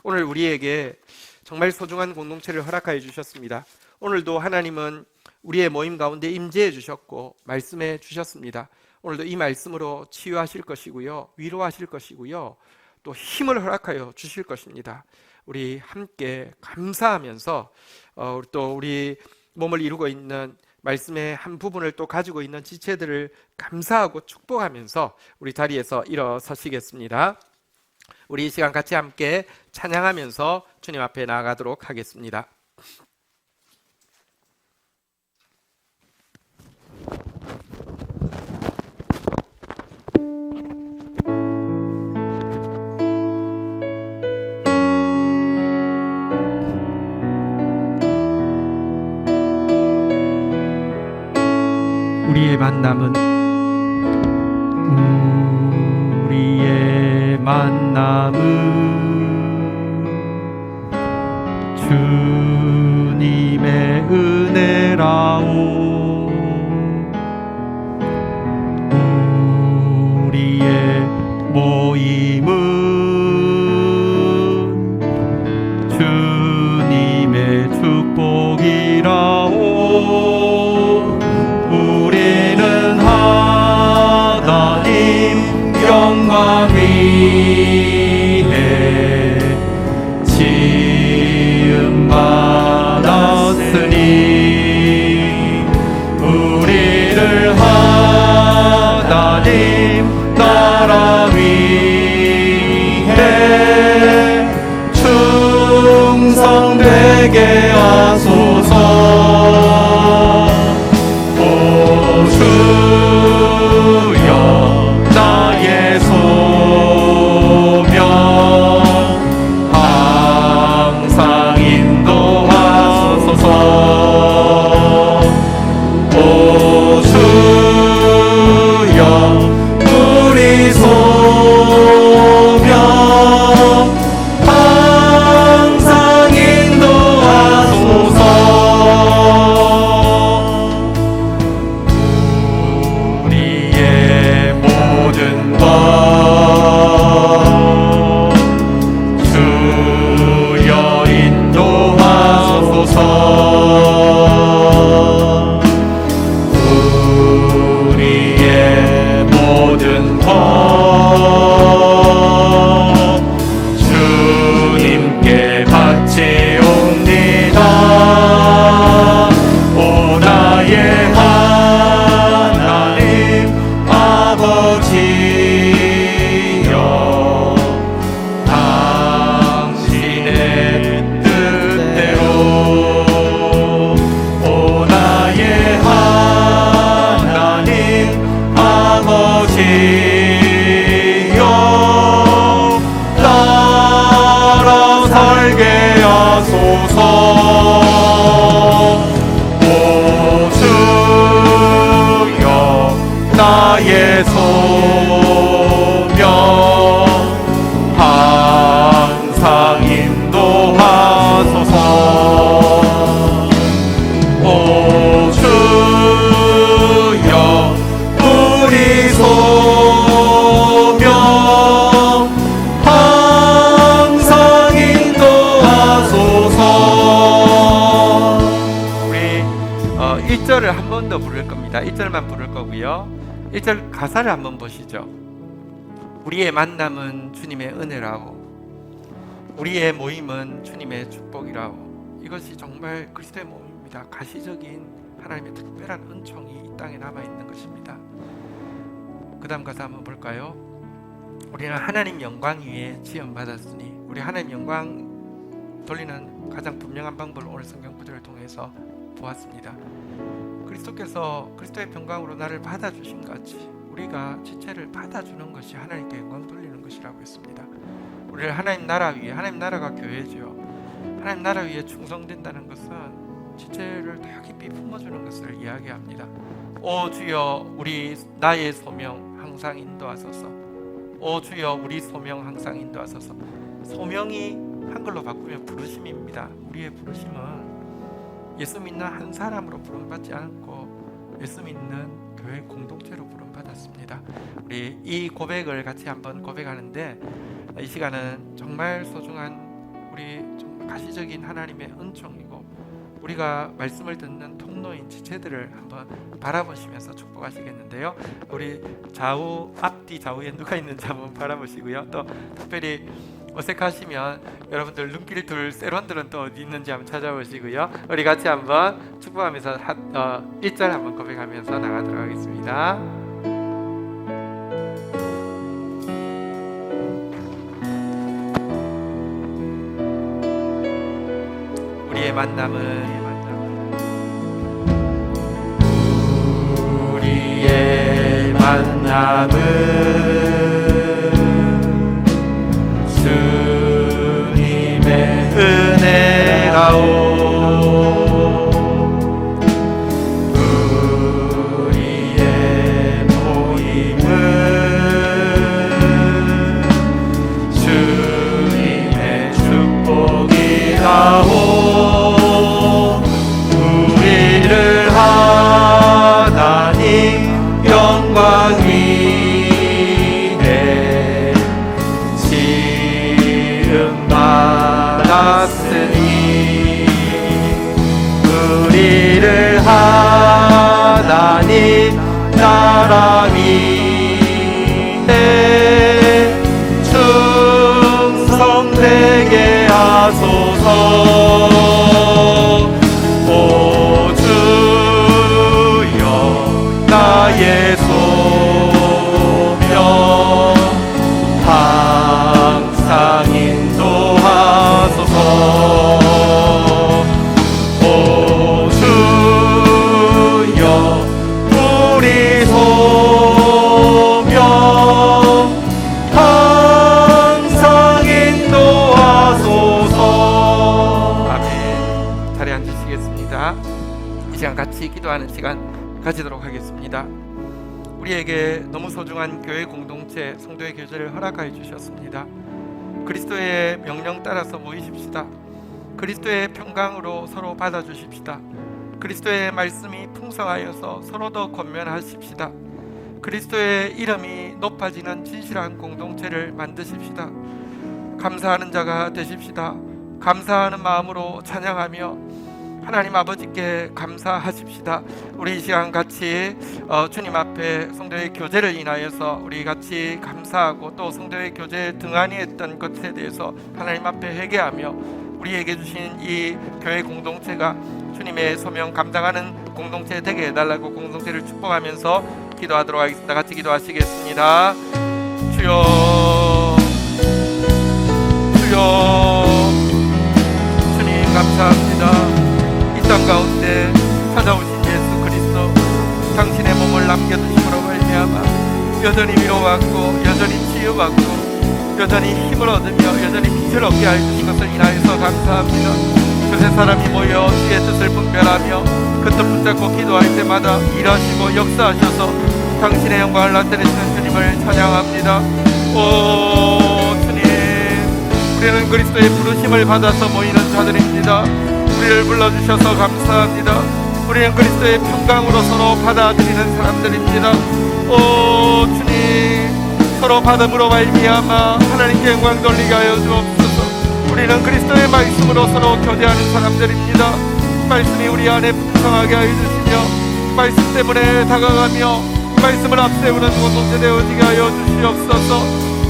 오늘 우리에게 정말 소중한 공동체를 허락하여 주셨습니다. 오늘도 하나님은 우리의 모임 가운데 임재해 주셨고 말씀해 주셨습니다. 오늘도 이 말씀으로 치유하실 것이고요, 위로하실 것이고요, 또 힘을 허락하여 주실 것입니다. 우리 함께 감사하면서 또 우리 몸을 이루고 있는 말씀의 한 부분을 또 가지고 있는 지체들을 감사하고 축복하면서 우리 자리에서 일어서시겠습니다. 우리 이 시간 같이 함께 찬양하면서 주님 앞에 나아가도록 하겠습니다. 우리의 만남은 주님의 은혜라오. 우리의 모임은 주님의 축복이라오. 우리는 하나님 영광 위에 지음 받았으니 우리를 하나님 나라 위해 충성되게 하소서. 오 주여 나의 소명 항상 인도하소서. 오 주여 우리 소명 항상 인도하소서. 우리의 모든 것 주여 인도하소서. 우리의 모든 것 주님께 바치옵니다. 오 나의 하나님 아버지여 당신의 뜻대로 오 나의 하나님 아버지여 따라 살게 하소서. 오 주여 나의 소명 항상 인도하소서. 오 주여 우리 소명 항상 인도하소서. 우리 1절을 한 번 더 부를 겁니다. 1절만 부를 거고요. 1절 가사를 한번 보시죠. 우리의 만남은 주님의 은혜라오. 우리의 모임은 주님의 축복이라오. 이것이 정말 그리스도의 모임입니다. 가시적인 하나님의 특별한 은총이 이 땅에 남아있는 것입니다. 그 다음 가사 한번 볼까요? 우리는 하나님 영광 위에 지음받았으니, 우리 하나님 영광 돌리는 가장 분명한 방법을 오늘 성경 구절을 통해서 보았습니다. 그리스도께서 그리스도의 평강으로 나를 받아주신 같이 우리가 지체를 받아주는 것이 하나님께 영광 돌리는 것이라고 했습니다. 우리를 하나님 나라 위에, 하나님 나라가 교회죠. 하나님 나라 위에 충성된다는 것은 지체를 더 깊이 품어주는 것을 이야기합니다. 오 주여 우리 나의 소명 항상 인도하소서. 오 주여 우리 소명 항상 인도하소서. 소명이 한글로 바꾸면 부르심입니다. 우리의 부르심은 예수 믿는 한 사람으로 부름받지 않고 예수 믿는 교회 공동체로 부름받았습니다. 우리 이 고백을 같이 한번 고백하는데, 이 시간은 정말 소중한 우리 정말 가시적인 하나님의 은총이고 우리가 말씀을 듣는 통로인 지체들을 한번 바라보시면서 축복하시겠는데요. 우리 좌우 앞뒤 좌우에 누가 있는지 한번 바라보시고요. 또 특별히 어색하시면 여러분들 눈길 둘 세론들은 또 어디 있는지 한번 찾아보시고요. 우리 같이 한번 축복하면서 1절 한번 고백하면서 나가도록 하겠습니다. 우리의 만남은 우리의 만남은 주님의 은혜라오. 우리의 모임은 주님의 축복이라오. 우리를 하나님 영광 위에 지음 받았으니 우리를 하나님 나라 위에 충성되게 하소서. 오 주여 나의 소명 항상 인도하소서. 오 주여 우리 소명 항상 인도하소서. 아멘. 자리에 앉으시겠습니다. 이 시간 같이 기도하는 시간 가지도록 하겠습니다. 우리에게 너무 소중한 교회 공동체, 성도의 교제를 허락하여 주셨습니다. 그리스도의 명령 따라서 모이십시다. 그리스도의 평강으로 서로 받아주십시다. 그리스도의 말씀이 풍성하여서 서로 더 권면하십시다. 그리스도의 이름이 높아지는 진실한 공동체를 만드십시다. 감사하는 자가 되십시다. 감사하는 마음으로 찬양하며 하나님 아버지께 감사하십시다. 우리 이 시간 같이 주님 앞에 성도의 교제를 인하여서 우리 같이 감사하고 또 성도의 교제에 등한히 했던 것에 대해서 하나님 앞에 회개하며 우리에게 주신 이 교회 공동체가 주님의 소명 감당하는 공동체 되게 해달라고 공동체를 축복하면서 기도하도록 하겠습니다. 같이 기도하시겠습니다. 주여 주여 주님 감사합니다. 땅 가운데 찾아오신 예수 그리스도 당신의 몸을 남겨두심으로 말미암아 여전히 위로받고 여전히 치유받고 여전히 힘을 얻으며 여전히 빛을 얻게 해주신 것을 인하여서 감사합니다. 두세 사람이 모여 주의 뜻을 분별하며 그 뜻 붙잡고 기도할 때마다 일하시고 역사하셔서 당신의 영광을 나타내시는 주님을 찬양합니다. 오 주님, 우리는 그리스도의 부르심을 받아서 모이는 자들입니다. 우리를 불러주셔서 감사합니다. 우리는 그리스도의 평강으로 서로 받아들이는 사람들입니다. 오 주님, 서로 받음으로 말미암아 하나님께 영광 돌리게 하여 주옵소서. 우리는 그리스도의 말씀으로 서로 교제하는 사람들입니다. 말씀이 우리 안에 풍성하게 하여 주시며 말씀 때문에 다가가며 말씀을 앞세우는 공동체 되어지게 하여 주시옵소서.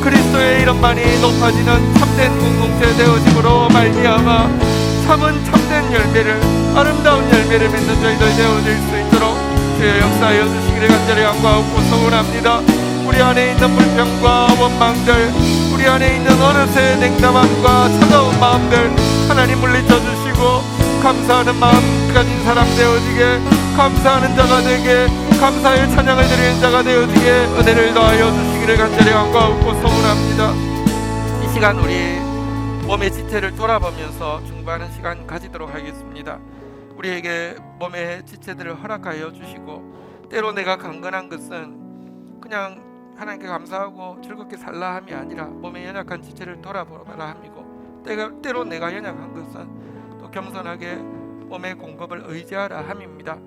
그리스도의 이름만이 높아지는 참된 공동체 되어짐으로 말미암아 참된 열매를, 아름다운 열매를 맺는 저희들 되어질 수 있도록 주의 역사하여 주시기를 간절히 간구하고 소원합니다. 우리 안에 있는 불평과 원망들, 우리 안에 있는 어느새 냉담함과 차가운 마음들 하나님 물리쳐 주시고 감사하는 마음 가진 사람 되어지게, 감사하는 자가 되게, 감사의 찬양을 드리는 자가 되어지게 은혜를 더하여 주시기를 간절히 간구하고 소원합니다. 이 시간 우리 몸의 지체를 돌아보면서 중보하는 시간 가지도록 하겠습니다. 우리에게 몸의 지체들을 허락하여 주시고 때로 내가 강건한 것은 그냥 하나님께 감사하고 즐겁게 살라 함이 아니라 몸의 연약한 지체를 돌아보라 함이고 때로 내가 연약한 것은 또 겸손하게 몸의 공급을 의지하라 함입니다.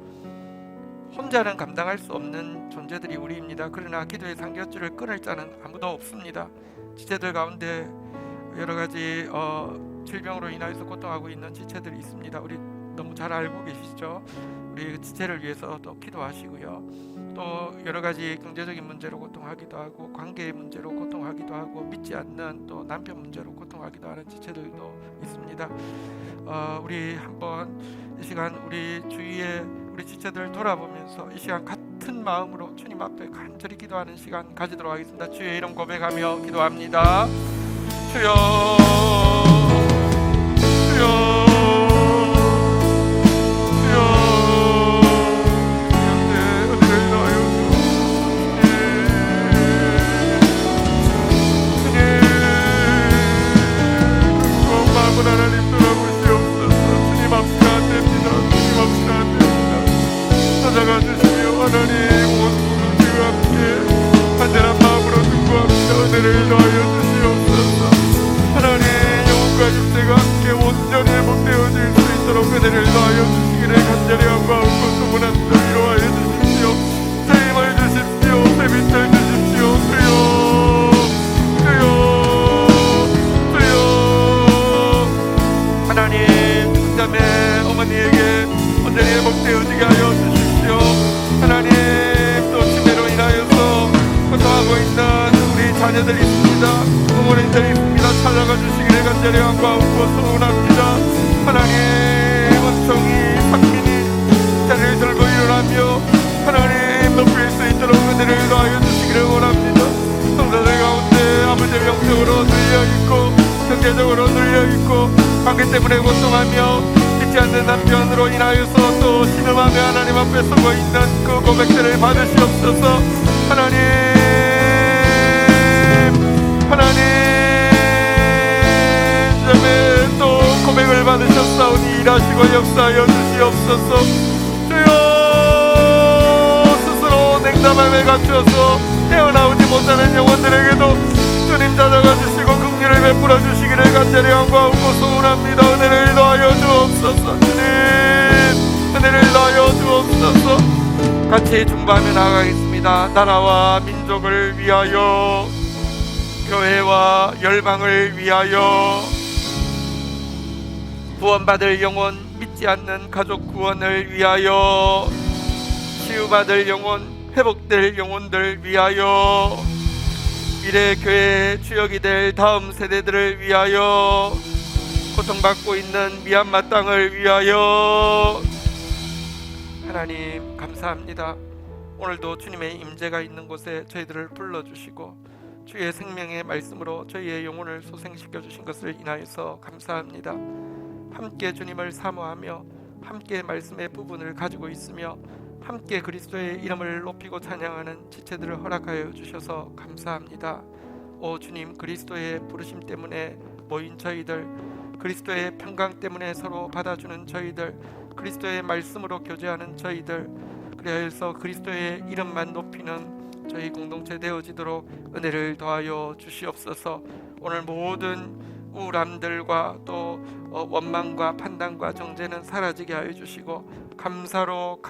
혼자는 감당할 수 없는 존재들이 우리입니다. 그러나 기도의 상겹줄을 끊을 자는 아무도 없습니다. 지체들 가운데 여러 가지 질병으로 인하여서 고통하고 있는 지체들이 있습니다. 우리 너무 잘 알고 계시죠? 우리 지체를 위해서 또 기도하시고요. 또 여러 가지 경제적인 문제로 고통하기도 하고 관계의 문제로 고통하기도 하고 믿지 않는 또 남편 문제로 고통하기도 하는 지체들도 있습니다. 우리 한번 이 시간 우리 주위에 우리 지체들 돌아보면서 이 시간 같은 마음으로 주님 앞에 간절히 기도하는 시간 가지도록 하겠습니다. 주의 이름 고백하며 기도합니다. 주여, 주여, 하나님 돌아보시옵소서. 주님 앞이 안 됩니다. 주님 앞이 안 됩니다. 찾아가 주시며 하나님 온 우주와 함께 간절한 마음으로 중보합니다. 은혜를 더하여 주시옵소서. 하나님 영혼과 육체가 함께 온전히 회복되어질 수 있도록 은혜를 더하여 주시기를 간절히 간구하고 소원합니다. 위로하여 주십시오. 힘을 주십시오. 세빛을 주십시오. 주여, 주여, 하나님 자매 어머니에게 온전히 회복되어지게 하여 주십시오. 하나님 또 치매로 인하여서 고통하고 있는 우리 자녀들이 있습니다. 부모님들이 있습니다. 찾아가 주시기를 간절히 간구하고 소원합니다. 하나님 원청이 상민이 자리를 들고 일어나며 하나님 높일 수 있도록 은혜를 더하여 주시기를 원합니다. 성도들 가운데 아버지의 영적으로 눌려있고 경제적으로 눌려있고 관계 때문에 고통하며 믿지 않는 남편으로 인하여서 또 신음하며 하나님 앞에 서고 있는 그 고백들을 받으시옵소서. 하나님, 하나님 자매 또 고백을 받으셨사오니 일하시고 역사하여 주시옵소서. 주여 스스로 냉담함에 갇혀서 헤어나오지 못하는 영혼들에게도 주님 찾아가 주시고 긍휼을 베풀어 주시기를 간절히 간구하고 소원합니다. 은혜를 더하여 주옵소서. 주님 은혜를 더하여 주옵소서. 같이 중보하며 나아가겠습니다. 나라와 민족을 위하여, 교회와 열방을 위하여, 구원받을 영혼, 믿지 않는 가족 구원을 위하여, 치유받을 영혼, 회복될 영혼들 위하여, 미래 교회의 주역이 될 다음 세대들을 위하여, 고통받고 있는 미얀마 땅을 위하여 하나님 감사합니다. 오늘도 주님의 임재가 있는 곳에 저희들을 불러주시고 주의 생명의 말씀으로 저희의 영혼을 소생시켜 주신 것을 인하여서 감사합니다. 함께 주님을 사모하며 함께 말씀의 부분을 가지고 있으며 함께 그리스도의 이름을 높이고 찬양하는 지체들을 허락하여 주셔서 감사합니다. 오 주님, 그리스도의 부르심 때문에 모인 저희들, 그리스도의 평강 때문에 서로 받아주는 저희들, 그리스도의 말씀으로 교제하는 저희들, 그래서 그리스도의 이름만 높이는 저희 공동체 되어지도록 은혜를 더하여 주시옵소서. 오늘 모든 우울함들과 또 원망과 판단과 정죄는 사라지게 하여 주시고 감사로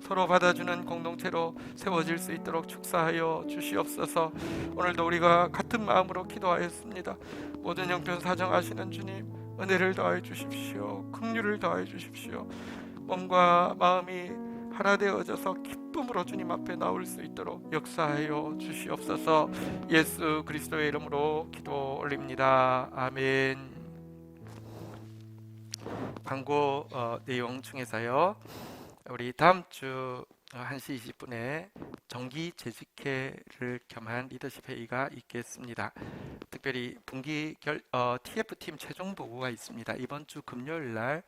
서로 받아주는 공동체로 세워질 수 있도록 축사하여 주시옵소서. 오늘도 우리가 같은 마음으로 기도하였습니다. 모든 형편 사정하시는 주님, 은혜를 더하여 주십시오. 긍휼을 더하여 주십시오. 몸과 마음이 하나 되어져서 기쁨으로 주님 앞에 나올 수 있도록 역사하여 주시옵소서. 예수 그리스도의 이름으로 기도 올립니다. 아멘. 광고 내용 중에서요, 우리 다음 주 1시 20분에 정기 재직회를 겸한 리더십 회의가 있겠습니다. 특별히 분기 TF팀 최종 보고가 있습니다. 이번 주 금요일 날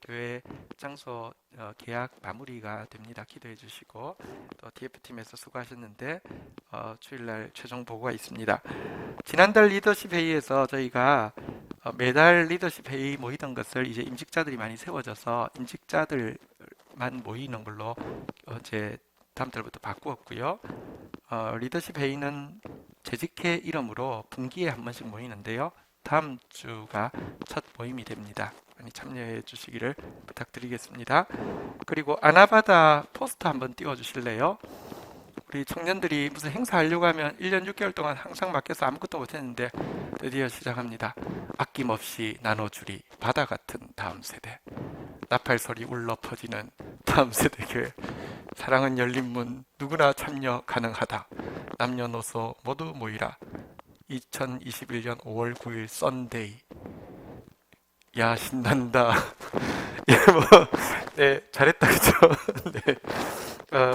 교회 장소 계약 마무리가 됩니다. 기도해 주시고, 또 TF팀에서 수고하셨는데 주일 날 최종 보고가 있습니다. 지난달 리더십 회의에서 저희가 매달 리더십 회의 모이던 것을 이제 임직자들이 많이 세워져서 임직자들만 모이는 걸로 이제 다음 달부터 바꾸었고요. 리더십 회의는 재직회 이름으로 분기에 한 번씩 모이는데요. 다음 주가 첫 모임이 됩니다. 많이 참여해 주시기를 부탁드리겠습니다. 그리고 아나바다 포스터 한번 띄워 주실래요? 우리 청년들이 무슨 행사 하려고 하면 1년 6개월 동안 항상 맡겨서 아무것도 못했는데 드디어 시작합니다. 아낌없이 나눠주리, 바다 같은 다음 세대. 나팔 소리 울러 퍼지는 다음 세대 교회. 사랑은 열린 문, 누구나 참여 가능하다. 남녀노소 모두 모이라. 2021년 5월 9일 썬데이. 야, 신난다. 예, 네, 잘했다, 그죠? 네.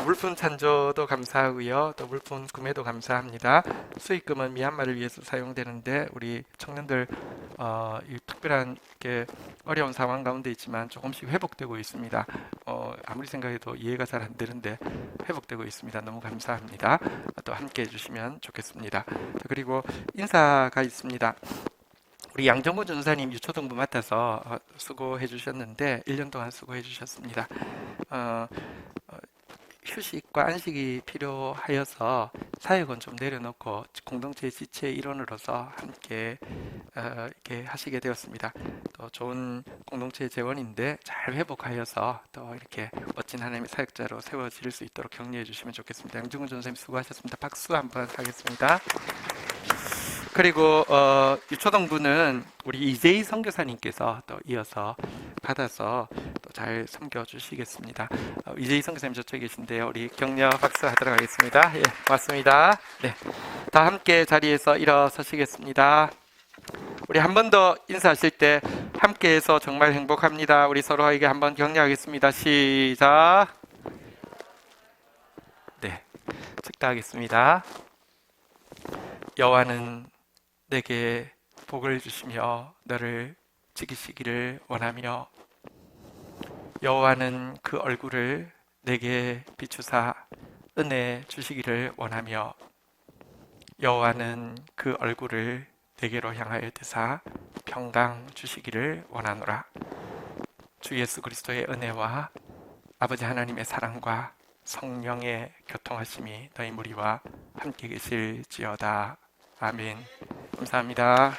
물품 찬조도 감사하고요. 또 물품 구매도 감사합니다. 수익금은 미얀마를 위해서 사용되는데 우리 청년들 이 특별한 게 어려운 상황 가운데 있지만 조금씩 회복되고 있습니다. 아무리 생각해도 이해가 잘 안 되는데 회복되고 있습니다. 너무 감사합니다. 또 함께 해주시면 좋겠습니다. 그리고 인사가 있습니다. 우리 양정구 전사님 유초등부 맡아서 수고해 주셨는데 1년 동안 수고해 주셨습니다. 휴식과 안식이 필요하여서 사역은 좀 내려놓고 공동체 지체 일원으로서 함께 이렇게 하시게 되었습니다. 또 좋은 공동체 재원인데 잘 회복하여서 또 이렇게 멋진 하나님의 사역자로 세워질 수 있도록 격려해 주시면 좋겠습니다. 양정구 전사님 수고하셨습니다. 박수 한번 하겠습니다. 그리고 유초등부는 우리 이재희 선교사님께서 또 이어서 받아서 또 잘 섬겨주시겠습니다. 이재희 선교사님 저쪽에 계신데요. 우리 격려 박수 하도록 하겠습니다. 예, 고맙습니다. 네, 다 함께 자리에서 일어서시겠습니다. 우리 한 번 더 인사하실 때 함께해서 정말 행복합니다. 우리 서로에게 한번 격려하겠습니다. 시작. 네, 축도하겠습니다. 여호와는 내게 복을 주시며 너를 지키시기를 원하며 여호와는 그 얼굴을 내게 비추사 은혜 주시기를 원하며 여호와는 그 얼굴을 내게로 향하여 드사 평강 주시기를 원하노라. 주 예수 그리스도의 은혜와 아버지 하나님의 사랑과 성령의 교통하심이 너희 무리와 함께 계실지어다. 아멘. 감사합니다.